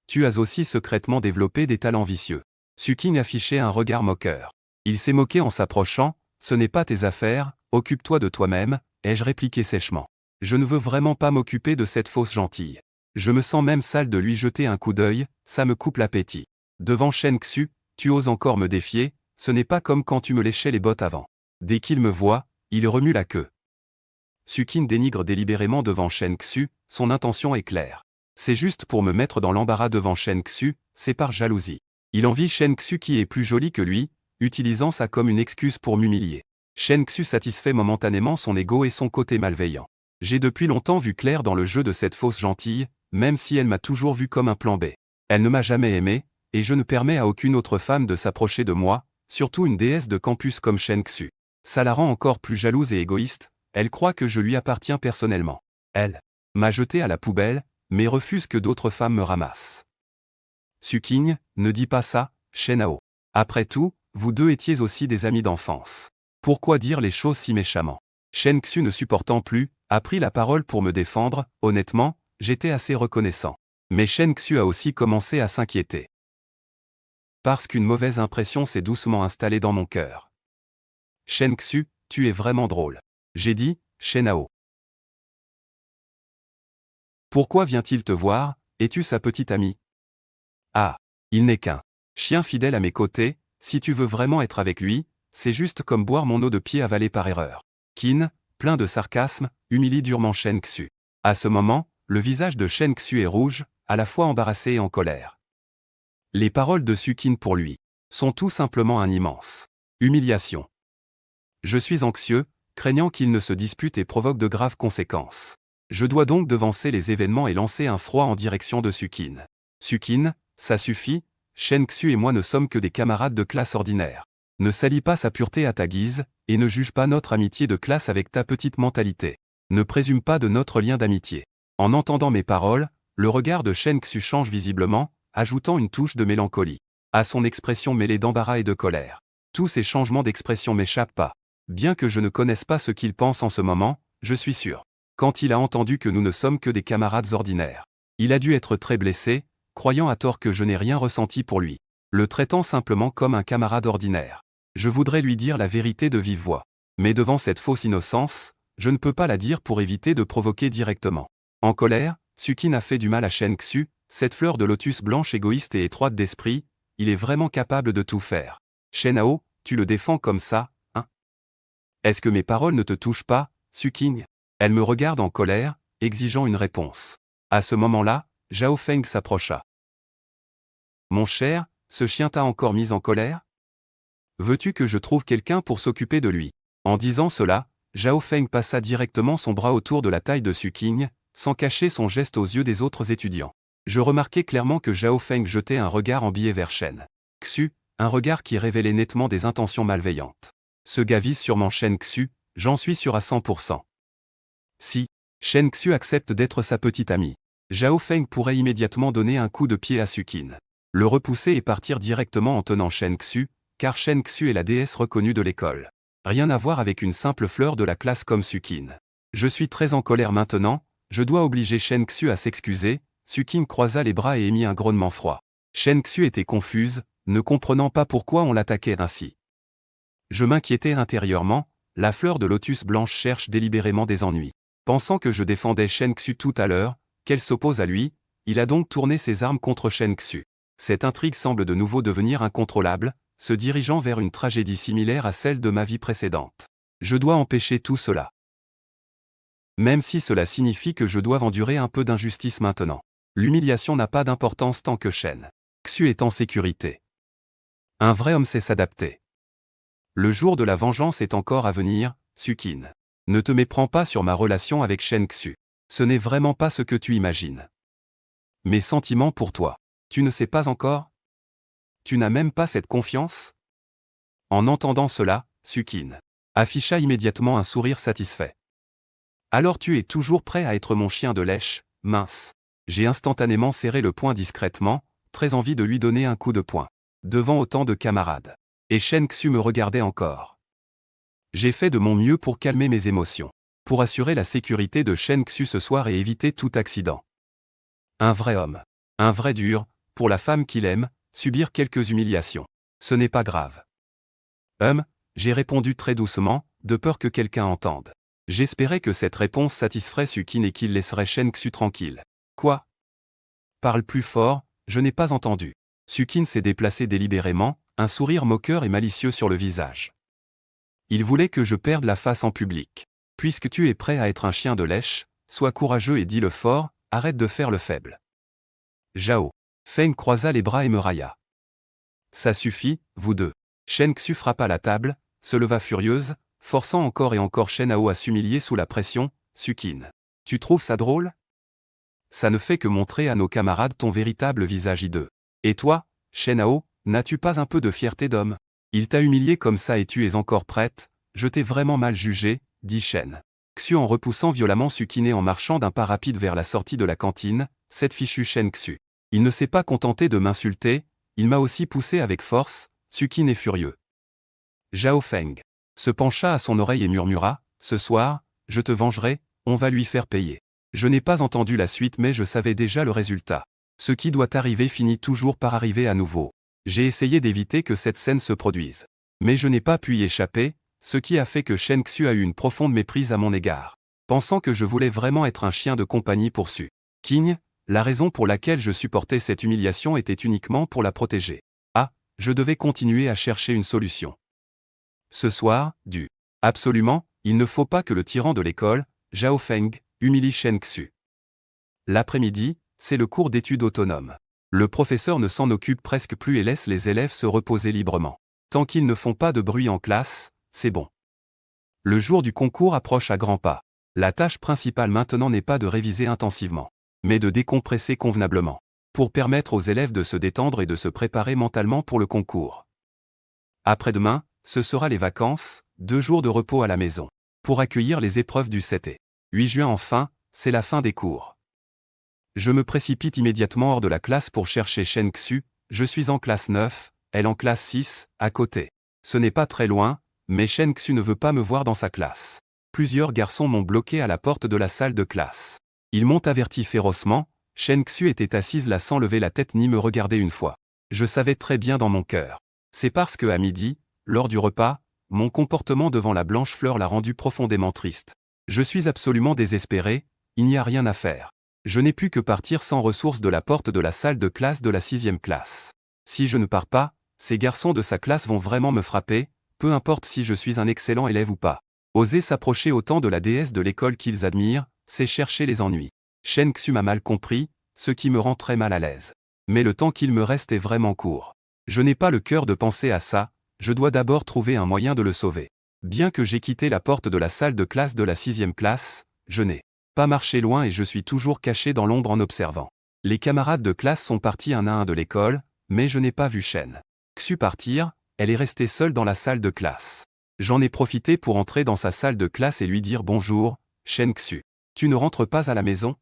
Tu as aussi secrètement développé des talents vicieux. Suking affichait un regard moqueur. Il s'est moqué en s'approchant, ce n'est pas tes affaires, occupe-toi de toi-même, ai-je répliqué sèchement. Je ne veux vraiment pas m'occuper de cette fausse gentille. Je me sens même sale de lui jeter un coup d'œil, ça me coupe l'appétit. Devant Shen Xu, tu oses encore me défier, ce n'est pas comme quand tu me léchais les bottes avant. Dès qu'il me voit, il remue la queue. Sukin dénigre délibérément devant Shen Xu, son intention est claire. C'est juste pour me mettre dans l'embarras devant Shen Xu, c'est par jalousie. Il envie Shen Xu qui est plus jolie que lui, utilisant ça comme une excuse pour m'humilier. Shen Xu satisfait momentanément son ego et son côté malveillant. J'ai depuis longtemps vu clair dans le jeu de cette fausse gentille, même si elle m'a toujours vu comme un plan B. Elle ne m'a jamais aimé, et je ne permets à aucune autre femme de s'approcher de moi, surtout une déesse de campus comme Shen Xu. Ça la rend encore plus jalouse et égoïste, elle croit que je lui appartiens personnellement. Elle m'a jeté à la poubelle, mais refuse que d'autres femmes me ramassent. Suking, ne dis pas ça, Shen Hao. Après tout, vous deux étiez aussi des amis d'enfance. Pourquoi dire les choses si méchamment? Shen Xu ne supportant plus, a pris la parole pour me défendre, honnêtement, j'étais assez reconnaissant. Mais Shen Xu a aussi commencé à s'inquiéter. Parce qu'une mauvaise impression s'est doucement installée dans mon cœur. Shen Xu, tu es vraiment drôle. J'ai dit, Shen Hao. Pourquoi vient-il te voir, es-tu sa petite amie? Ah, il n'est qu'un chien fidèle à mes côtés, si tu veux vraiment être avec lui, c'est juste comme boire mon eau de pied avalée par erreur. Qin, plein de sarcasme, humilie durement Shen Xu. À ce moment, le visage de Shen Xu est rouge, à la fois embarrassé et en colère. Les paroles de Sukin pour lui sont tout simplement un immense humiliation. Je suis anxieux, craignant qu'il ne se dispute et provoque de graves conséquences. Je dois donc devancer les événements et lancer un froid en direction de Sukin. Sukin, ça suffit, Shen Xu et moi ne sommes que des camarades de classe ordinaire. Ne salis pas sa pureté à ta guise, et ne juge pas notre amitié de classe avec ta petite mentalité. Ne présume pas de notre lien d'amitié. En entendant mes paroles, le regard de Shen Xu change visiblement, ajoutant une touche de mélancolie à son expression mêlée d'embarras et de colère. Tous ces changements d'expression m'échappent pas. Bien que je ne connaisse pas ce qu'il pense en ce moment, je suis sûr. Quand il a entendu que nous ne sommes que des camarades ordinaires, il a dû être très blessé, croyant à tort que je n'ai rien ressenti pour lui, le traitant simplement comme un camarade ordinaire. Je voudrais lui dire la vérité de vive voix. Mais devant cette fausse innocence, je ne peux pas la dire pour éviter de provoquer directement. En colère, Sukin a fait du mal à Shen Xu, cette fleur de lotus blanche égoïste et étroite d'esprit, il est vraiment capable de tout faire. Shen Hao, tu le défends comme ça, hein? Est-ce que mes paroles ne te touchent pas, Suking? Elle me regarde en colère, exigeant une réponse. À ce moment-là, Zhao Feng s'approcha. Mon cher, ce chien t'a encore mis en colère? Veux-tu que je trouve quelqu'un pour s'occuper de lui? En disant cela, Zhao Feng passa directement son bras autour de la taille de Suking, sans cacher son geste aux yeux des autres étudiants. Je remarquai clairement que Zhao Feng jetait un regard envié vers Shen Xu, un regard qui révélait nettement des intentions malveillantes. Ce gars vise sûrement Shen Xu, j'en suis sûr à 100%. Si Shen Xu accepte d'être sa petite amie, Zhao Feng pourrait immédiatement donner un coup de pied à Sukin, le repousser et partir directement en tenant Shen Xu, car Shen Xu est la déesse reconnue de l'école. Rien à voir avec une simple fleur de la classe comme Sukin. Je suis très en colère maintenant, je dois obliger Shen Xu à s'excuser. Sukin croisa les bras et émit un grognement froid. Shen Xu était confuse, ne comprenant pas pourquoi on l'attaquait ainsi. Je m'inquiétais intérieurement, la fleur de lotus blanche cherche délibérément des ennuis. Pensant que je défendais Shen Xu tout à l'heure, qu'elle s'oppose à lui, il a donc tourné ses armes contre Shen Xu. Cette intrigue semble de nouveau devenir incontrôlable, se dirigeant vers une tragédie similaire à celle de ma vie précédente. Je dois empêcher tout cela. Même si cela signifie que je dois endurer un peu d'injustice maintenant. L'humiliation n'a pas d'importance tant que Shen Xu est en sécurité. Un vrai homme sait s'adapter. Le jour de la vengeance est encore à venir, Sukin. Ne te méprends pas sur ma relation avec Shen Xu. Ce n'est vraiment pas ce que tu imagines. Mes sentiments pour toi. Tu ne sais pas encore? Tu n'as même pas cette confiance? En entendant cela, Sukin afficha immédiatement un sourire satisfait. Alors tu es toujours prêt à être mon chien de lèche, mince. J'ai instantanément serré le poing discrètement, très envie de lui donner un coup de poing. Devant autant de camarades. Et Shen Xu me regardait encore. J'ai fait de mon mieux pour calmer mes émotions. pour assurer la sécurité de Shen Xu ce soir et éviter tout accident. Un vrai homme. Un vrai dur, pour la femme qu'il aime, subir quelques humiliations. Ce n'est pas grave. J'ai répondu très doucement, de peur que quelqu'un entende. J'espérais que cette réponse satisferait Sukin et qu'il laisserait Shen Xu tranquille. Quoi? Parle plus fort, je n'ai pas entendu. Sukin s'est déplacé délibérément, un sourire moqueur et malicieux sur le visage. Il voulait que je perde la face en public. Puisque tu es prêt à être un chien de lèche, sois courageux et dis-le fort, arrête de faire le faible. Zhao Feng croisa les bras et me railla. Ça suffit, vous deux. Shen Xu frappa la table, se leva furieuse, forçant encore et encore Shen Hao à s'humilier sous la pression. Sukin. Tu trouves ça drôle? Ça ne fait que montrer à nos camarades ton véritable visage hideux. Et toi, Shen Hao, n'as-tu pas un peu de fierté d'homme? Il t'a humilié comme ça et tu es encore prête? Je t'ai vraiment mal jugé, dit Shen Xu en repoussant violemment Sukin et en marchant d'un pas rapide vers la sortie de la cantine. Cette fichue Shen Xu. Il ne s'est pas contenté de m'insulter, il m'a aussi poussé avec force. Sukin est furieux. Zhao Feng se pencha à son oreille et murmura, « Ce soir, je te vengerai, on va lui faire payer. » Je n'ai pas entendu la suite mais je savais déjà le résultat. Ce qui doit arriver finit toujours par arriver à nouveau. J'ai essayé d'éviter que cette scène se produise. Mais je n'ai pas pu y échapper, ce qui a fait que Shen Xu a eu une profonde méprise à mon égard. Pensant que je voulais vraiment être un chien de compagnie pour Sukin, la raison pour laquelle je supportais cette humiliation était uniquement pour la protéger. Je devais continuer à chercher une solution. Ce soir, absolument, il ne faut pas que le tyran de l'école, Zhao Feng, humilie Shen Xu. L'après-midi, c'est le cours d'études autonomes. Le professeur ne s'en occupe presque plus et laisse les élèves se reposer librement. Tant qu'ils ne font pas de bruit en classe, c'est bon. Le jour du concours approche à grands pas. La tâche principale maintenant n'est pas de réviser intensivement, mais de décompresser convenablement, pour permettre aux élèves de se détendre et de se préparer mentalement pour le concours. Après-demain, ce sera les vacances, 2 jours de repos à la maison, pour accueillir les épreuves du 7 et 8 juin enfin, c'est la fin des cours. Je me précipite immédiatement hors de la classe pour chercher Shen Xu, je suis en classe 9, elle en classe 6, à côté. Ce n'est pas très loin, mais Shen Xu ne veut pas me voir dans sa classe. Plusieurs garçons m'ont bloqué à la porte de la salle de classe. Ils m'ont averti férocement. Shen Xu était assise là sans lever la tête ni me regarder une fois. Je savais très bien dans mon cœur. C'est parce que à midi, lors du repas, mon comportement devant la blanche fleur l'a rendu profondément triste. Je suis absolument désespéré, il n'y a rien à faire. Je n'ai pu que partir sans ressources de la porte de la salle de classe de la 6e classe. Si je ne pars pas, ces garçons de sa classe vont vraiment me frapper, peu importe si je suis un excellent élève ou pas. Oser s'approcher autant de la déesse de l'école qu'ils admirent, c'est chercher les ennuis. Shen Xu m'a mal compris, ce qui me rend très mal à l'aise. Mais le temps qu'il me reste est vraiment court. Je n'ai pas le cœur de penser à ça, je dois d'abord trouver un moyen de le sauver. Bien que j'ai quitté la porte de la salle de classe de la 6e classe, je n'ai pas marché loin et je suis toujours caché dans l'ombre en observant. Les camarades de classe sont partis un à un de l'école, mais je n'ai pas vu Shen Xu partir, elle est restée seule dans la salle de classe. J'en ai profité pour entrer dans sa salle de classe et lui dire bonjour, Shen Xu. Tu ne rentres pas à la maison?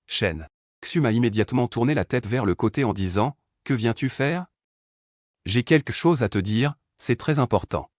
Shen Xu m'a immédiatement tourné la tête vers le côté en disant, « Que viens-tu faire ?» J'ai quelque chose à te dire, c'est très important.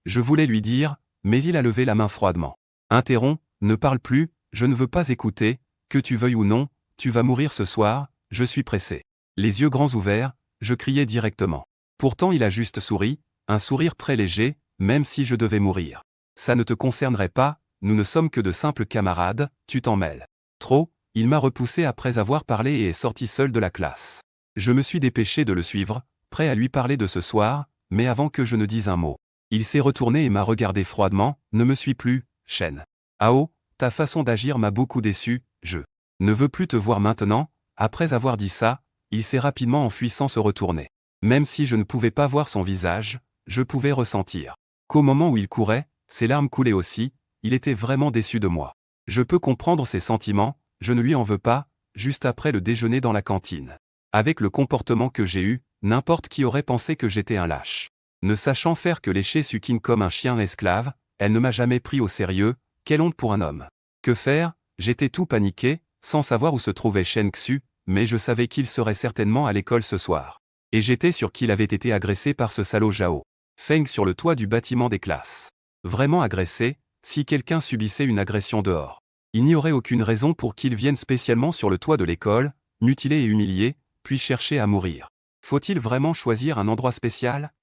Je voulais lui dire, mais il a levé la main froidement. Interromps, ne parle plus, je ne veux pas écouter, que tu veuilles ou non, tu vas mourir ce soir, je suis pressé. Les yeux grands ouverts, je criai directement. Pourtant il a juste souri, un sourire très léger, même si je devais mourir. Ça ne te concernerait pas, nous ne sommes que de simples camarades, tu t'en mêles. Trop. Il m'a repoussé après avoir parlé et est sorti seul de la classe. Je me suis dépêché de le suivre, prêt à lui parler de ce soir, mais avant que je ne dise un mot. Il s'est retourné et m'a regardé froidement, ne me suis plus, Shen Hao, ta façon d'agir m'a beaucoup déçu, je ne veux plus te voir maintenant. Après avoir dit ça, il s'est rapidement enfui sans se retourner. Même si je ne pouvais pas voir son visage, je pouvais ressentir qu'au moment où il courait, ses larmes coulaient aussi, il était vraiment déçu de moi. Je peux comprendre ses sentiments, je ne lui en veux pas, juste après le déjeuner dans la cantine. Avec le comportement que j'ai eu, n'importe qui aurait pensé que j'étais un lâche. Ne sachant faire que lécher Sukin comme un chien esclave, elle ne m'a jamais pris au sérieux, quelle honte pour un homme. Que faire? J'étais tout paniqué, sans savoir où se trouvait Shen Xu, mais je savais qu'il serait certainement à l'école ce soir. Et j'étais sûr qu'il avait été agressé par ce salaud Zhao Feng sur le toit du bâtiment des classes. Vraiment agressé, Si quelqu'un subissait une agression dehors, il n'y aurait aucune raison pour qu'il vienne spécialement sur le toit de l'école, mutiler et humilier, puis chercher à mourir. Faut-il vraiment choisir un endroit spécial?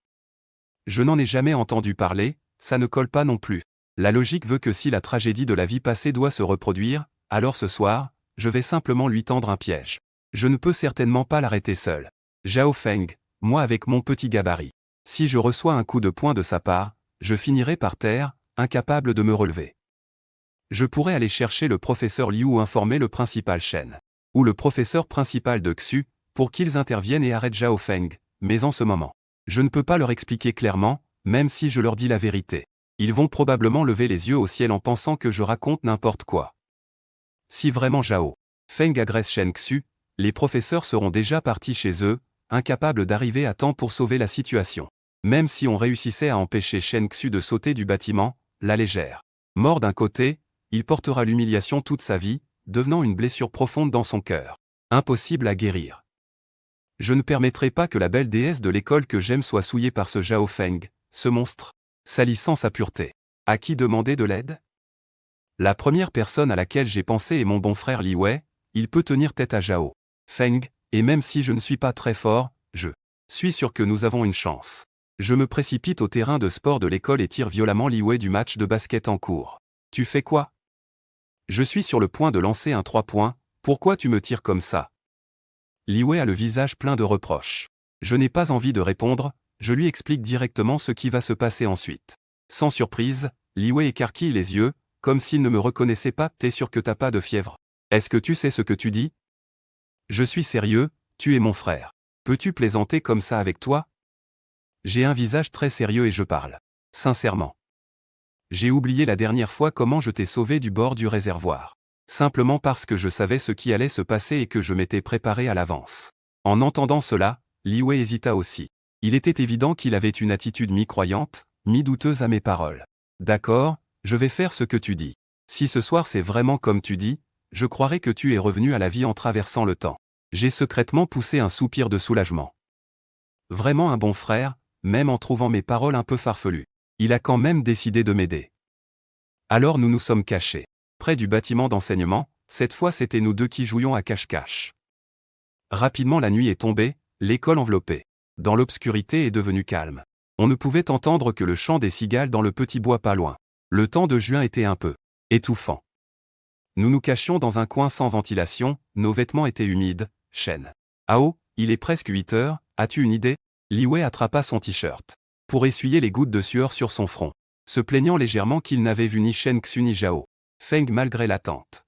Je n'en ai jamais entendu parler, ça ne colle pas non plus. La logique veut que si la tragédie de la vie passée doit se reproduire, alors ce soir, je vais simplement lui tendre un piège. Je ne peux certainement pas l'arrêter seul. Zhao Feng, moi avec mon petit gabarit. Si je reçois un coup de poing de sa part, je finirai par terre, incapable de me relever. Je pourrais aller chercher le professeur Liu ou informer le principal Shen, ou le professeur principal de Xu, pour qu'ils interviennent et arrêtent Zhao Feng, mais en ce moment, je ne peux pas leur expliquer clairement, même si je leur dis la vérité. Ils vont probablement lever les yeux au ciel en pensant que je raconte n'importe quoi. Si vraiment Zhao Feng agresse Shen Xu, les professeurs seront déjà partis chez eux, incapables d'arriver à temps pour sauver la situation. Même si on réussissait à empêcher Shen Xu de sauter du bâtiment, la légère mort d'un côté, il portera l'humiliation toute sa vie, devenant une blessure profonde dans son cœur. Impossible à guérir. Je ne permettrai pas que la belle déesse de l'école que j'aime soit souillée par ce Zhao Feng, ce monstre, salissant sa pureté. À qui demander de l'aide? La première personne à laquelle j'ai pensé est mon bon frère Li Wei, il peut tenir tête à Zhao Feng, et même si je ne suis pas très fort, je suis sûr que nous avons une chance. Je me précipite au terrain de sport de l'école et tire violemment Li Wei du match de basket en cours. Tu fais quoi? Je suis sur le point de lancer un 3 points, pourquoi tu me tires comme ça? Li Wei a le visage plein de reproches. Je n'ai pas envie de répondre, je lui explique directement ce qui va se passer ensuite. Sans surprise, Li Wei écarquille les yeux, comme s'il ne me reconnaissait pas. T'es sûr que t'as pas de fièvre? Est-ce que tu sais ce que tu dis? Je suis sérieux, tu es mon frère. Peux-tu plaisanter comme ça avec toi? J'ai un visage très sérieux et je parle. Sincèrement. J'ai oublié la dernière fois comment je t'ai sauvé du bord du réservoir. Simplement parce que je savais ce qui allait se passer et que je m'étais préparé à l'avance. En entendant cela, Li Wei hésita aussi. Il était évident qu'il avait une attitude mi-croyante, mi-douteuse à mes paroles. D'accord, je vais faire ce que tu dis. Si ce soir c'est vraiment comme tu dis, je croirais que tu es revenu à la vie en traversant le temps. J'ai secrètement poussé un soupir de soulagement. Vraiment un bon frère, même en trouvant mes paroles un peu farfelues. Il a quand même décidé de m'aider. Alors nous nous sommes cachés. Près du bâtiment d'enseignement, cette fois c'était nous deux qui jouions à cache-cache. Rapidement la nuit est tombée, l'école enveloppée. Dans l'obscurité est devenue calme. On ne pouvait entendre que le chant des cigales dans le petit bois pas loin. Le temps de juin était un peu étouffant. Nous nous cachions dans un coin sans ventilation, nos vêtements étaient humides. Shen. Ah oh, il est presque 8 heures, as-tu une idée? Li Wei attrapa son t-shirt pour essuyer les gouttes de sueur sur son front, se plaignant légèrement qu'il n'avait vu ni Shen Xu ni Zhao Feng malgré l'attente.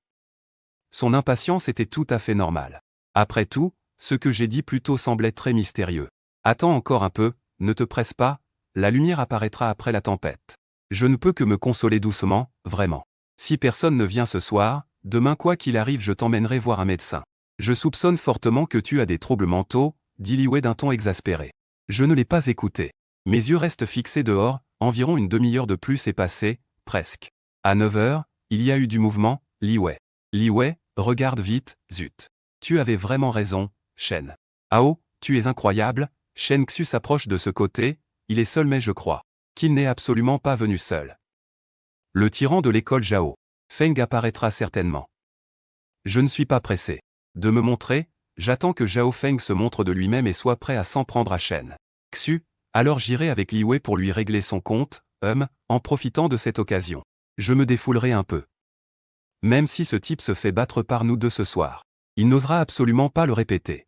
Son impatience était tout à fait normale. Après tout, ce que j'ai dit plus tôt semblait très mystérieux. Attends encore un peu, ne te presse pas, la lumière apparaîtra après la tempête. Je ne peux que me consoler doucement, vraiment. Si personne ne vient ce soir, demain quoi qu'il arrive je t'emmènerai voir un médecin. Je soupçonne fortement que tu as des troubles mentaux, dit Li Wei d'un ton exaspéré. Je ne l'ai pas écouté. Mes yeux restent fixés dehors, environ une demi-heure de plus est passée, presque. À 9 heures, il y a eu du mouvement, Li Wei. Li Wei, regarde vite, zut. Tu avais vraiment raison, Shen. Ah oh, tu es incroyable, Shen Xu s'approche de ce côté, il est seul mais je crois qu'il n'est absolument pas venu seul. Le tyran de l'école Zhao Feng apparaîtra certainement. Je ne suis pas pressé de me montrer, j'attends que Zhao Feng se montre de lui-même et soit prêt à s'en prendre à Shen Xu, alors j'irai avec Li Wei pour lui régler son compte, en profitant de cette occasion. Je me défoulerai un peu. Même si ce type se fait battre par nous deux ce soir, il n'osera absolument pas le répéter.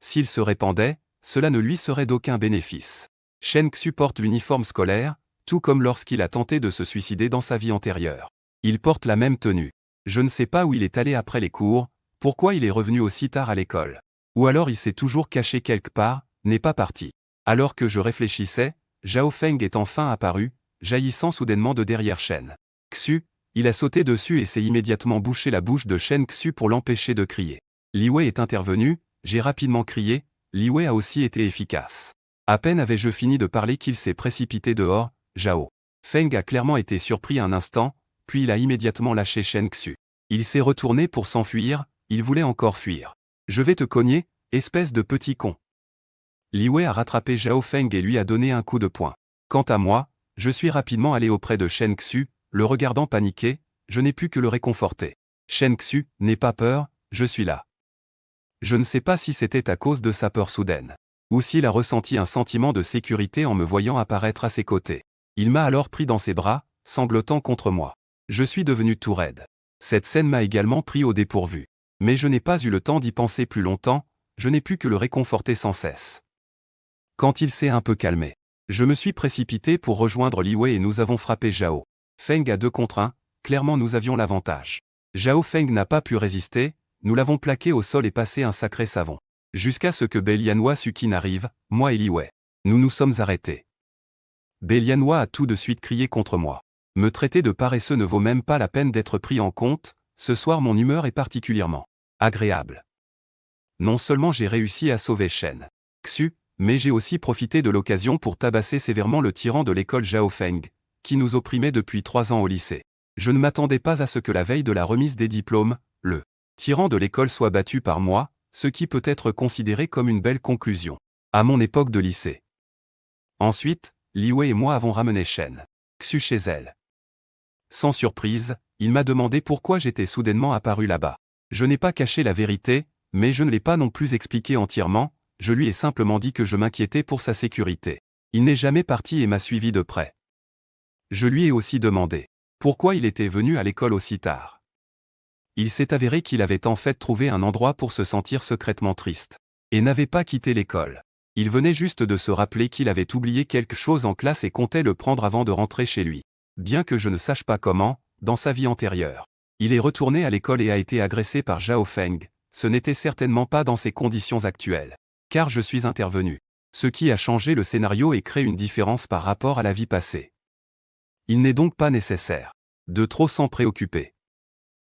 S'il se répandait, cela ne lui serait d'aucun bénéfice. Shen Xu porte l'uniforme scolaire, tout comme lorsqu'il a tenté de se suicider dans sa vie antérieure. Il porte la même tenue. Je ne sais pas où il est allé après les cours, pourquoi il est revenu aussi tard à l'école. Ou alors il s'est toujours caché quelque part, n'est pas parti. Alors que je réfléchissais, Zhao Feng est enfin apparu, jaillissant soudainement de derrière Shen Xu, il a sauté dessus et s'est immédiatement bouché la bouche de Shen Xu pour l'empêcher de crier. Li Wei est intervenu, j'ai rapidement crié, Li Wei a aussi été efficace. À peine avais-je fini de parler qu'il s'est précipité dehors, Zhao Feng a clairement été surpris un instant, puis il a immédiatement lâché Shen Xu. Il s'est retourné pour s'enfuir, il voulait encore fuir. Je vais te cogner, espèce de petit con. Li Wei a rattrapé Zhao Feng et lui a donné un coup de poing. Quant à moi, je suis rapidement allé auprès de Shen Xu, le regardant paniquer, je n'ai pu que le réconforter. Shen Xu, n'aie pas peur, je suis là. Je ne sais pas si c'était à cause de sa peur soudaine, ou s'il a ressenti un sentiment de sécurité en me voyant apparaître à ses côtés. Il m'a alors pris dans ses bras, sanglotant contre moi. Je suis devenu tout raide. Cette scène m'a également pris au dépourvu. Mais je n'ai pas eu le temps d'y penser plus longtemps, je n'ai pu que le réconforter sans cesse. Quand il s'est un peu calmé, je me suis précipité pour rejoindre Li Wei et nous avons frappé Zhao Feng à 2 contre 1, clairement nous avions l'avantage. Zhao Feng n'a pas pu résister, nous l'avons plaqué au sol et passé un sacré savon. Jusqu'à ce que Belianwa Sukin arrive, moi et Li Wei. Nous nous sommes arrêtés. Belianwa a tout de suite crié contre moi. Me traiter de paresseux ne vaut même pas la peine d'être pris en compte, ce soir mon humeur est particulièrement agréable. Non seulement j'ai réussi à sauver Shen Xu, mais j'ai aussi profité de l'occasion pour tabasser sévèrement le tyran de l'école Zhao Feng, qui nous opprimait depuis 3 ans au lycée. Je ne m'attendais pas à ce que la veille de la remise des diplômes, le tyran de l'école soit battu par moi, ce qui peut être considéré comme une belle conclusion à mon époque de lycée. Ensuite, Li Wei et moi avons ramené Shen Xu chez elle. Sans surprise, il m'a demandé pourquoi j'étais soudainement apparu là-bas. Je n'ai pas caché la vérité, mais je ne l'ai pas non plus expliqué entièrement, je lui ai simplement dit que je m'inquiétais pour sa sécurité. Il n'est jamais parti et m'a suivi de près. Je lui ai aussi demandé pourquoi il était venu à l'école aussi tard. Il s'est avéré qu'il avait en fait trouvé un endroit pour se sentir secrètement triste, et n'avait pas quitté l'école. Il venait juste de se rappeler qu'il avait oublié quelque chose en classe et comptait le prendre avant de rentrer chez lui. Bien que je ne sache pas comment, dans sa vie antérieure, il est retourné à l'école et a été agressé par Zhao Feng, ce n'était certainement pas dans ses conditions actuelles. Car je suis intervenu. Ce qui a changé le scénario et crée une différence par rapport à la vie passée. Il n'est donc pas nécessaire de trop s'en préoccuper.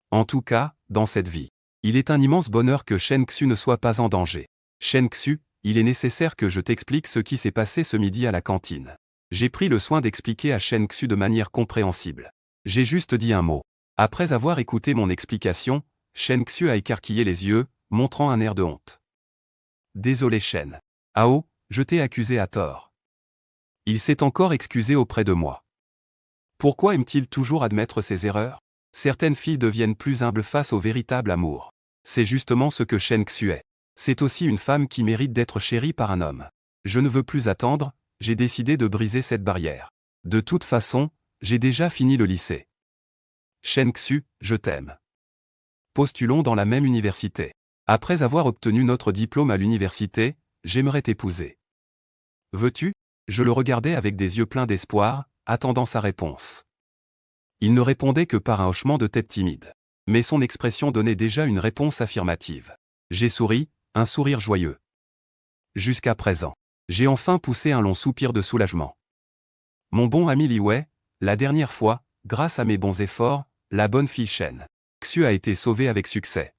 En tout cas, dans cette vie, il est un immense bonheur que Shen Xu ne soit pas en danger. Shen Xu, il est nécessaire que je t'explique ce qui s'est passé ce midi à la cantine. J'ai pris le soin d'expliquer à Shen Xu de manière compréhensible. J'ai juste dit un mot. Après avoir écouté mon explication, Shen Xu a écarquillé les yeux, montrant un air de honte. Désolé Shen Hao, je t'ai accusé à tort. Il s'est encore excusé auprès de moi. Pourquoi aime-t-il toujours admettre ses erreurs? Certaines filles deviennent plus humbles face au véritable amour. C'est justement ce que Shen Xu est. C'est aussi une femme qui mérite d'être chérie par un homme. Je ne veux plus attendre, j'ai décidé de briser cette barrière. De toute façon, j'ai déjà fini le lycée. Shen Xu, je t'aime. Postulons dans la même université. Après avoir obtenu notre diplôme à l'université, j'aimerais t'épouser. Veux-tu? Je le regardais avec des yeux pleins d'espoir, attendant sa réponse. Il ne répondait que par un hochement de tête timide. Mais son expression donnait déjà une réponse affirmative. J'ai souri, un sourire joyeux. Jusqu'à présent, j'ai enfin poussé un long soupir de soulagement. Mon bon ami Li Wei, la dernière fois, grâce à mes bons efforts, la bonne fille Shen Xu a été sauvée avec succès.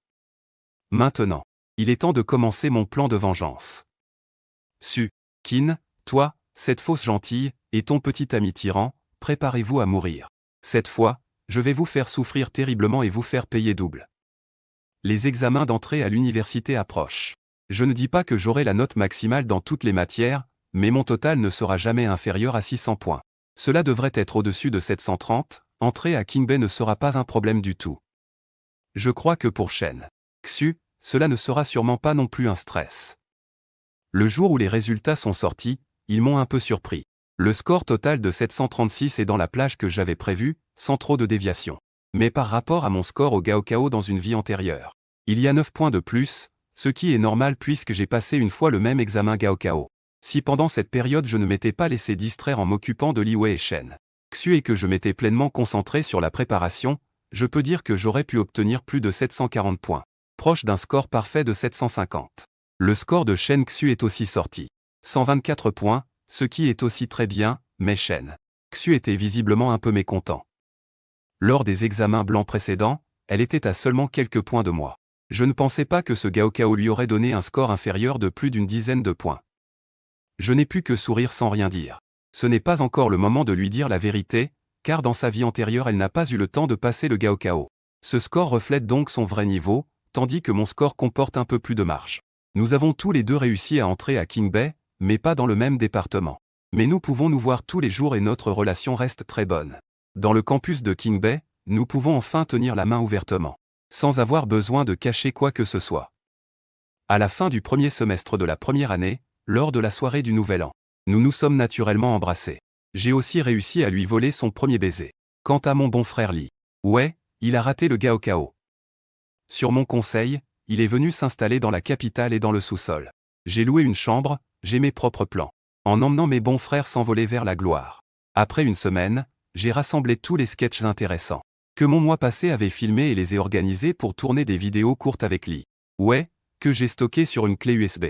Maintenant, il est temps de commencer mon plan de vengeance. Su Qin, toi, cette fausse gentille, et ton petit ami tyran, préparez-vous à mourir. Cette fois, je vais vous faire souffrir terriblement et vous faire payer double. Les examens d'entrée à l'université approchent. Je ne dis pas que j'aurai la note maximale dans toutes les matières, mais mon total ne sera jamais inférieur à 600 points. Cela devrait être au-dessus de 730, entrer à Qingbei ne sera pas un problème du tout. Je crois que pour Shen Xu, cela ne sera sûrement pas non plus un stress. Le jour où les résultats sont sortis, ils m'ont un peu surpris. Le score total de 736 est dans la plage que j'avais prévue, sans trop de déviation. Mais par rapport à mon score au Gaokao dans une vie antérieure, il y a 9 points de plus, ce qui est normal puisque j'ai passé une fois le même examen Gaokao. Si pendant cette période je ne m'étais pas laissé distraire en m'occupant de Li Wei et Shen Xu et que je m'étais pleinement concentré sur la préparation, je peux dire que j'aurais pu obtenir plus de 740 points, proche d'un score parfait de 750. Le score de Shen Xu est aussi sorti. 124 points, ce qui est aussi très bien, mais Shen Xu était visiblement un peu mécontent. Lors des examens blancs précédents, elle était à seulement quelques points de moi. Je ne pensais pas que ce Gaokao lui aurait donné un score inférieur de plus d'une dizaine de points. Je n'ai pu que sourire sans rien dire. Ce n'est pas encore le moment de lui dire la vérité, car dans sa vie antérieure elle n'a pas eu le temps de passer le Gaokao. Ce score reflète donc son vrai niveau, tandis que mon score comporte un peu plus de marge. Nous avons tous les deux réussi à entrer à Qingbei, mais pas dans le même département. Mais nous pouvons nous voir tous les jours et notre relation reste très bonne. Dans le campus de King Bay, nous pouvons enfin tenir la main ouvertement, sans avoir besoin de cacher quoi que ce soit. À la fin du premier semestre de la première année, lors de la soirée du Nouvel An, nous nous sommes naturellement embrassés. J'ai aussi réussi à lui voler son premier baiser. Quant à mon bon frère Lee, ouais, il a raté le Gaokao. Sur mon conseil, il est venu s'installer dans la capitale et dans le sous-sol. J'ai loué une chambre, j'ai mes propres plans. En emmenant mes bons frères s'envoler vers la gloire. Après une semaine, j'ai rassemblé tous les sketchs intéressants que mon mois passé avait filmés et les ai organisés pour tourner des vidéos courtes avec Lee. Ouais, que j'ai stocké sur une clé USB.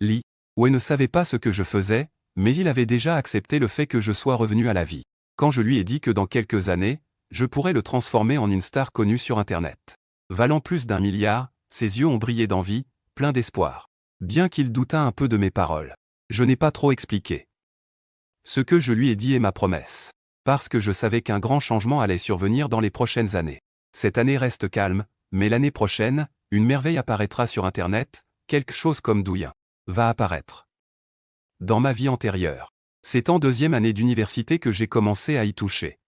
Lee, ouais, ne savait pas ce que je faisais, mais il avait déjà accepté le fait que je sois revenu à la vie. Quand je lui ai dit que dans quelques années, je pourrais le transformer en une star connue sur Internet. Valant plus d'1 milliard, ses yeux ont brillé d'envie, plein d'espoir. Bien qu'il doutât un peu de mes paroles. Je n'ai pas trop expliqué ce que je lui ai dit est ma promesse. Parce que je savais qu'un grand changement allait survenir dans les prochaines années. Cette année reste calme, mais l'année prochaine, une merveille apparaîtra sur Internet, quelque chose comme Douyin va apparaître. Dans ma vie antérieure, c'est en deuxième année d'université que j'ai commencé à y toucher.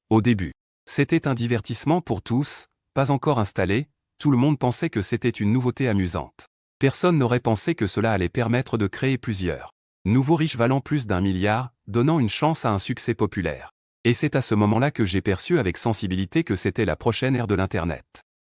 Au début, c'était un divertissement pour tous, pas encore installé, tout le monde pensait que c'était une nouveauté amusante. Personne n'aurait pensé que cela allait permettre de créer plusieurs nouveaux riches valant plus d'1 milliard, donnant une chance à un succès populaire. Et c'est à ce moment-là que j'ai perçu avec sensibilité que c'était la prochaine ère de l'Internet.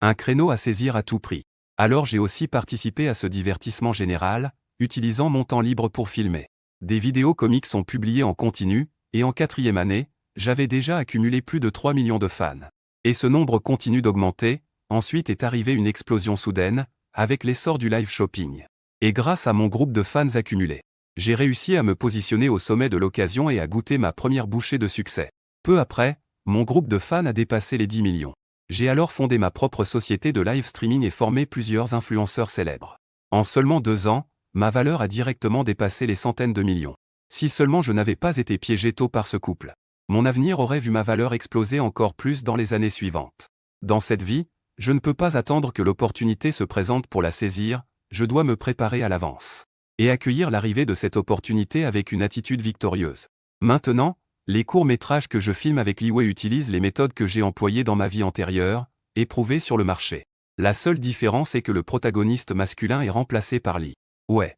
Un créneau à saisir à tout prix. Alors j'ai aussi participé à ce divertissement général, utilisant mon temps libre pour filmer. Des vidéos comiques sont publiées en continu, et en 4e année, j'avais déjà accumulé plus de 3 millions de fans. Et ce nombre continue d'augmenter, ensuite est arrivée une explosion soudaine, avec l'essor du live shopping. Et grâce à mon groupe de fans accumulés, j'ai réussi à me positionner au sommet de l'occasion et à goûter ma première bouchée de succès. Peu après, mon groupe de fans a dépassé les 10 millions. J'ai alors fondé ma propre société de live streaming et formé plusieurs influenceurs célèbres. En seulement 2 ans, ma valeur a directement dépassé les centaines de millions. Si seulement je n'avais pas été piégé tôt par ce couple, mon avenir aurait vu ma valeur exploser encore plus dans les années suivantes. Dans cette vie, je ne peux pas attendre que l'opportunité se présente pour la saisir, je dois me préparer à l'avance. Et accueillir l'arrivée de cette opportunité avec une attitude victorieuse. Maintenant, les courts-métrages que je filme avec Lee Wei utilisent les méthodes que j'ai employées dans ma vie antérieure, éprouvées sur le marché. La seule différence est que le protagoniste masculin est remplacé par Lee. Ouais.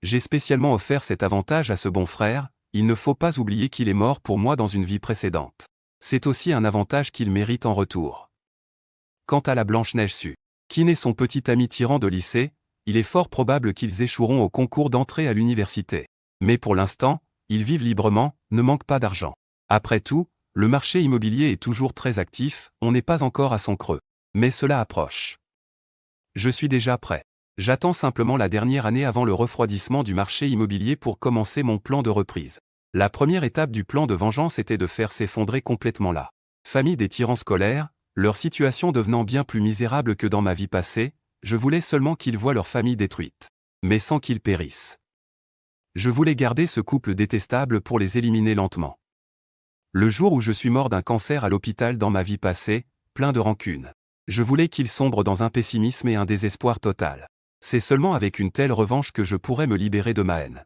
J'ai spécialement offert cet avantage à ce bon frère, il ne faut pas oublier qu'il est mort pour moi dans une vie précédente. C'est aussi un avantage qu'il mérite en retour. Quant à la Blanche-Neige Su, qui n'est son petit ami tyran de lycée, il est fort probable qu'ils échoueront au concours d'entrée à l'université. Mais pour l'instant, ils vivent librement, ne manquent pas d'argent. Après tout, le marché immobilier est toujours très actif, on n'est pas encore à son creux. Mais cela approche. Je suis déjà prêt. J'attends simplement la dernière année avant le refroidissement du marché immobilier pour commencer mon plan de reprise. La première étape du plan de vengeance était de faire s'effondrer complètement la famille des tyrans scolaires, leur situation devenant bien plus misérable que dans ma vie passée. Je voulais seulement qu'ils voient leur famille détruite. Mais sans qu'ils périssent. Je voulais garder ce couple détestable pour les éliminer lentement. Le jour où je suis mort d'un cancer à l'hôpital dans ma vie passée, plein de rancune. Je voulais qu'ils sombrent dans un pessimisme et un désespoir total. C'est seulement avec une telle revanche que je pourrais me libérer de ma haine.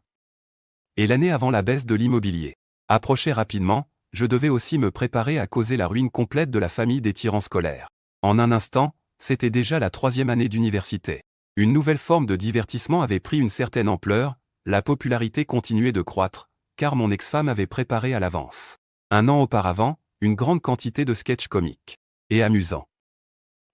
Et l'année avant la baisse de l'immobilier approchait rapidement, je devais aussi me préparer à causer la ruine complète de la famille des tyrans scolaires. En un instant, c'était déjà la 3e année d'université. Une nouvelle forme de divertissement avait pris une certaine ampleur, la popularité continuait de croître, car mon ex-femme avait préparé à l'avance. 1 an auparavant, une grande quantité de sketchs comiques et amusants.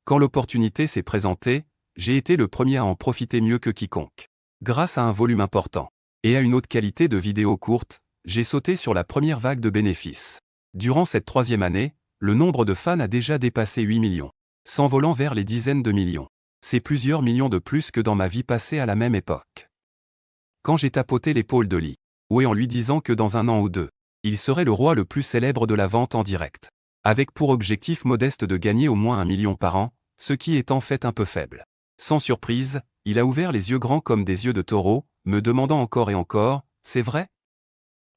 Quand l'opportunité s'est présentée, j'ai été le premier à en profiter mieux que quiconque. Grâce à un volume important et à une haute qualité de vidéos courtes, j'ai sauté sur la première vague de bénéfices. Durant cette 3e année, le nombre de fans a déjà dépassé 8 millions. S'envolant vers les dizaines de millions. C'est plusieurs millions de plus que dans ma vie passée à la même époque. Quand j'ai tapoté l'épaule de Lee Wei en lui disant que dans 1 an ou 2, il serait le roi le plus célèbre de la vente en direct. Avec pour objectif modeste de gagner au moins 1 million par an, ce qui est en fait un peu faible. Sans surprise, il a ouvert les yeux grands comme des yeux de taureau, me demandant encore et encore, « C'est vrai ?»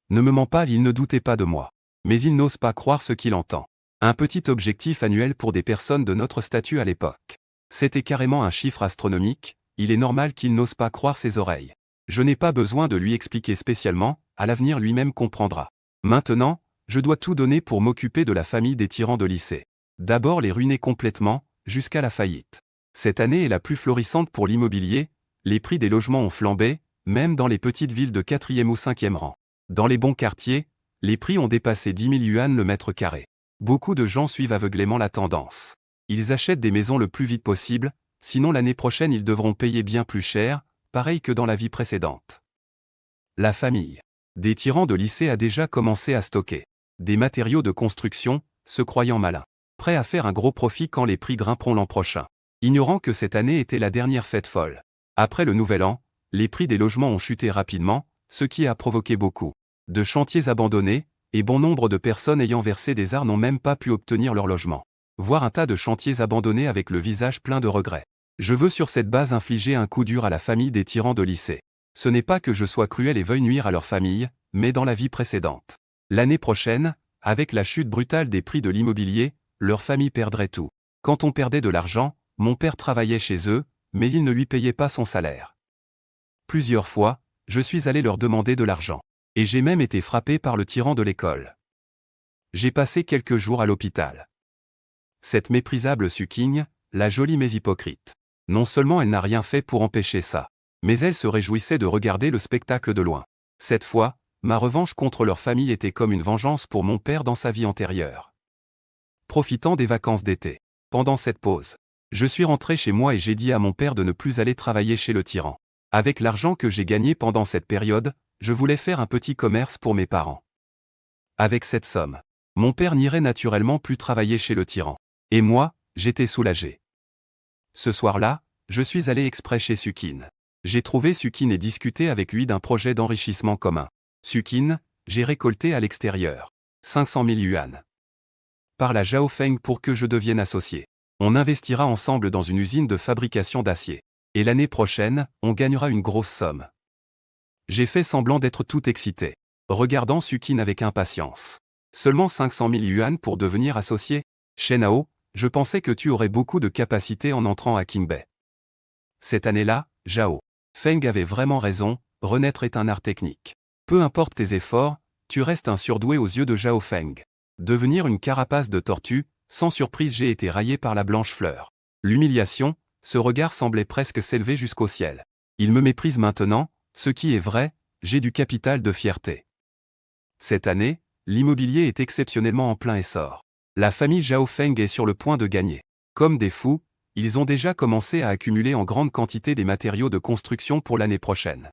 Ne me ment pas, il ne doutait pas de moi. Mais il n'ose pas croire ce qu'il entend. Un petit objectif annuel pour des personnes de notre statut à l'époque. C'était carrément un chiffre astronomique, il est normal qu'il n'ose pas croire ses oreilles. Je n'ai pas besoin de lui expliquer spécialement, à l'avenir lui-même comprendra. Maintenant, Je dois tout donner pour m'occuper de la famille des tyrans de lycée. D'abord les ruiner complètement, jusqu'à la faillite. Cette année est la plus florissante pour l'immobilier, les prix des logements ont flambé, même dans les petites villes de 4e ou 5e rang. Dans les bons quartiers, les prix ont dépassé 10 000 yuan le mètre carré. Beaucoup de gens suivent aveuglément la tendance. Ils achètent des maisons le plus vite possible, sinon l'année prochaine ils devront payer bien plus cher, pareil que dans la vie précédente. La famille des tyrans de lycée a déjà commencé à stocker des matériaux de construction, se croyant malins, prêts à faire un gros profit quand les prix grimperont l'an prochain. Ignorant que cette année était la dernière fête folle. Après le nouvel an, les prix des logements ont chuté rapidement, ce qui a provoqué beaucoup de chantiers abandonnés, et bon nombre de personnes ayant versé des arts n'ont même pas pu obtenir leur logement. Voir un tas de chantiers abandonnés avec le visage plein de regrets. Je veux sur cette base infliger un coup dur à la famille des tyrans de lycée. Ce n'est pas que je sois cruel et veuille nuire à leur famille, mais dans la vie précédente. L'année prochaine, avec la chute brutale des prix de l'immobilier, leur famille perdrait tout. Quand on perdait de l'argent, mon père travaillait chez eux, mais ils ne lui payaient pas son salaire. Plusieurs fois, je suis allé leur demander de l'argent. Et j'ai même été frappé par le tyran de l'école. J'ai passé quelques jours à l'hôpital. Cette méprisable Suking, la jolie mais hypocrite. Non seulement elle n'a rien fait pour empêcher ça, mais elle se réjouissait de regarder le spectacle de loin. Cette fois, ma revanche contre leur famille était comme une vengeance pour mon père dans sa vie antérieure. Profitant des vacances d'été. Pendant cette pause, je suis rentré chez moi et j'ai dit à mon père de ne plus aller travailler chez le tyran. Avec l'argent que j'ai gagné pendant cette période, je voulais faire un petit commerce pour mes parents. Avec cette somme, mon père n'irait naturellement plus travailler chez le tyran. Et moi, j'étais soulagé. Ce soir-là, je suis allé exprès chez Sukin. J'ai trouvé Sukin et discuté avec lui d'un projet d'enrichissement commun. Sukin, j'ai récolté à l'extérieur 500 000 yuan. Parle à Zhao Feng pour que je devienne associé. On investira ensemble dans une usine de fabrication d'acier. Et l'année prochaine, on gagnera une grosse somme. J'ai fait semblant d'être tout excité, regardant Sukin avec impatience. Seulement 500 000 yuan pour devenir associé? Shenao, je pensais que tu aurais beaucoup de capacités en entrant à Qingbei. Cette année-là, Zhao Feng avait vraiment raison, renaître est un art technique. Peu importe tes efforts, tu restes un surdoué aux yeux de Zhao Feng. Devenir une carapace de tortue, sans surprise j'ai été raillé par la blanche fleur. L'humiliation, ce regard semblait presque s'élever jusqu'au ciel. Il me méprise maintenant, ce qui est vrai, j'ai du capital de fierté. Cette année, l'immobilier est exceptionnellement en plein essor. La famille Zhao Feng est sur le point de gagner. Comme des fous, ils ont déjà commencé à accumuler en grande quantité des matériaux de construction pour l'année prochaine.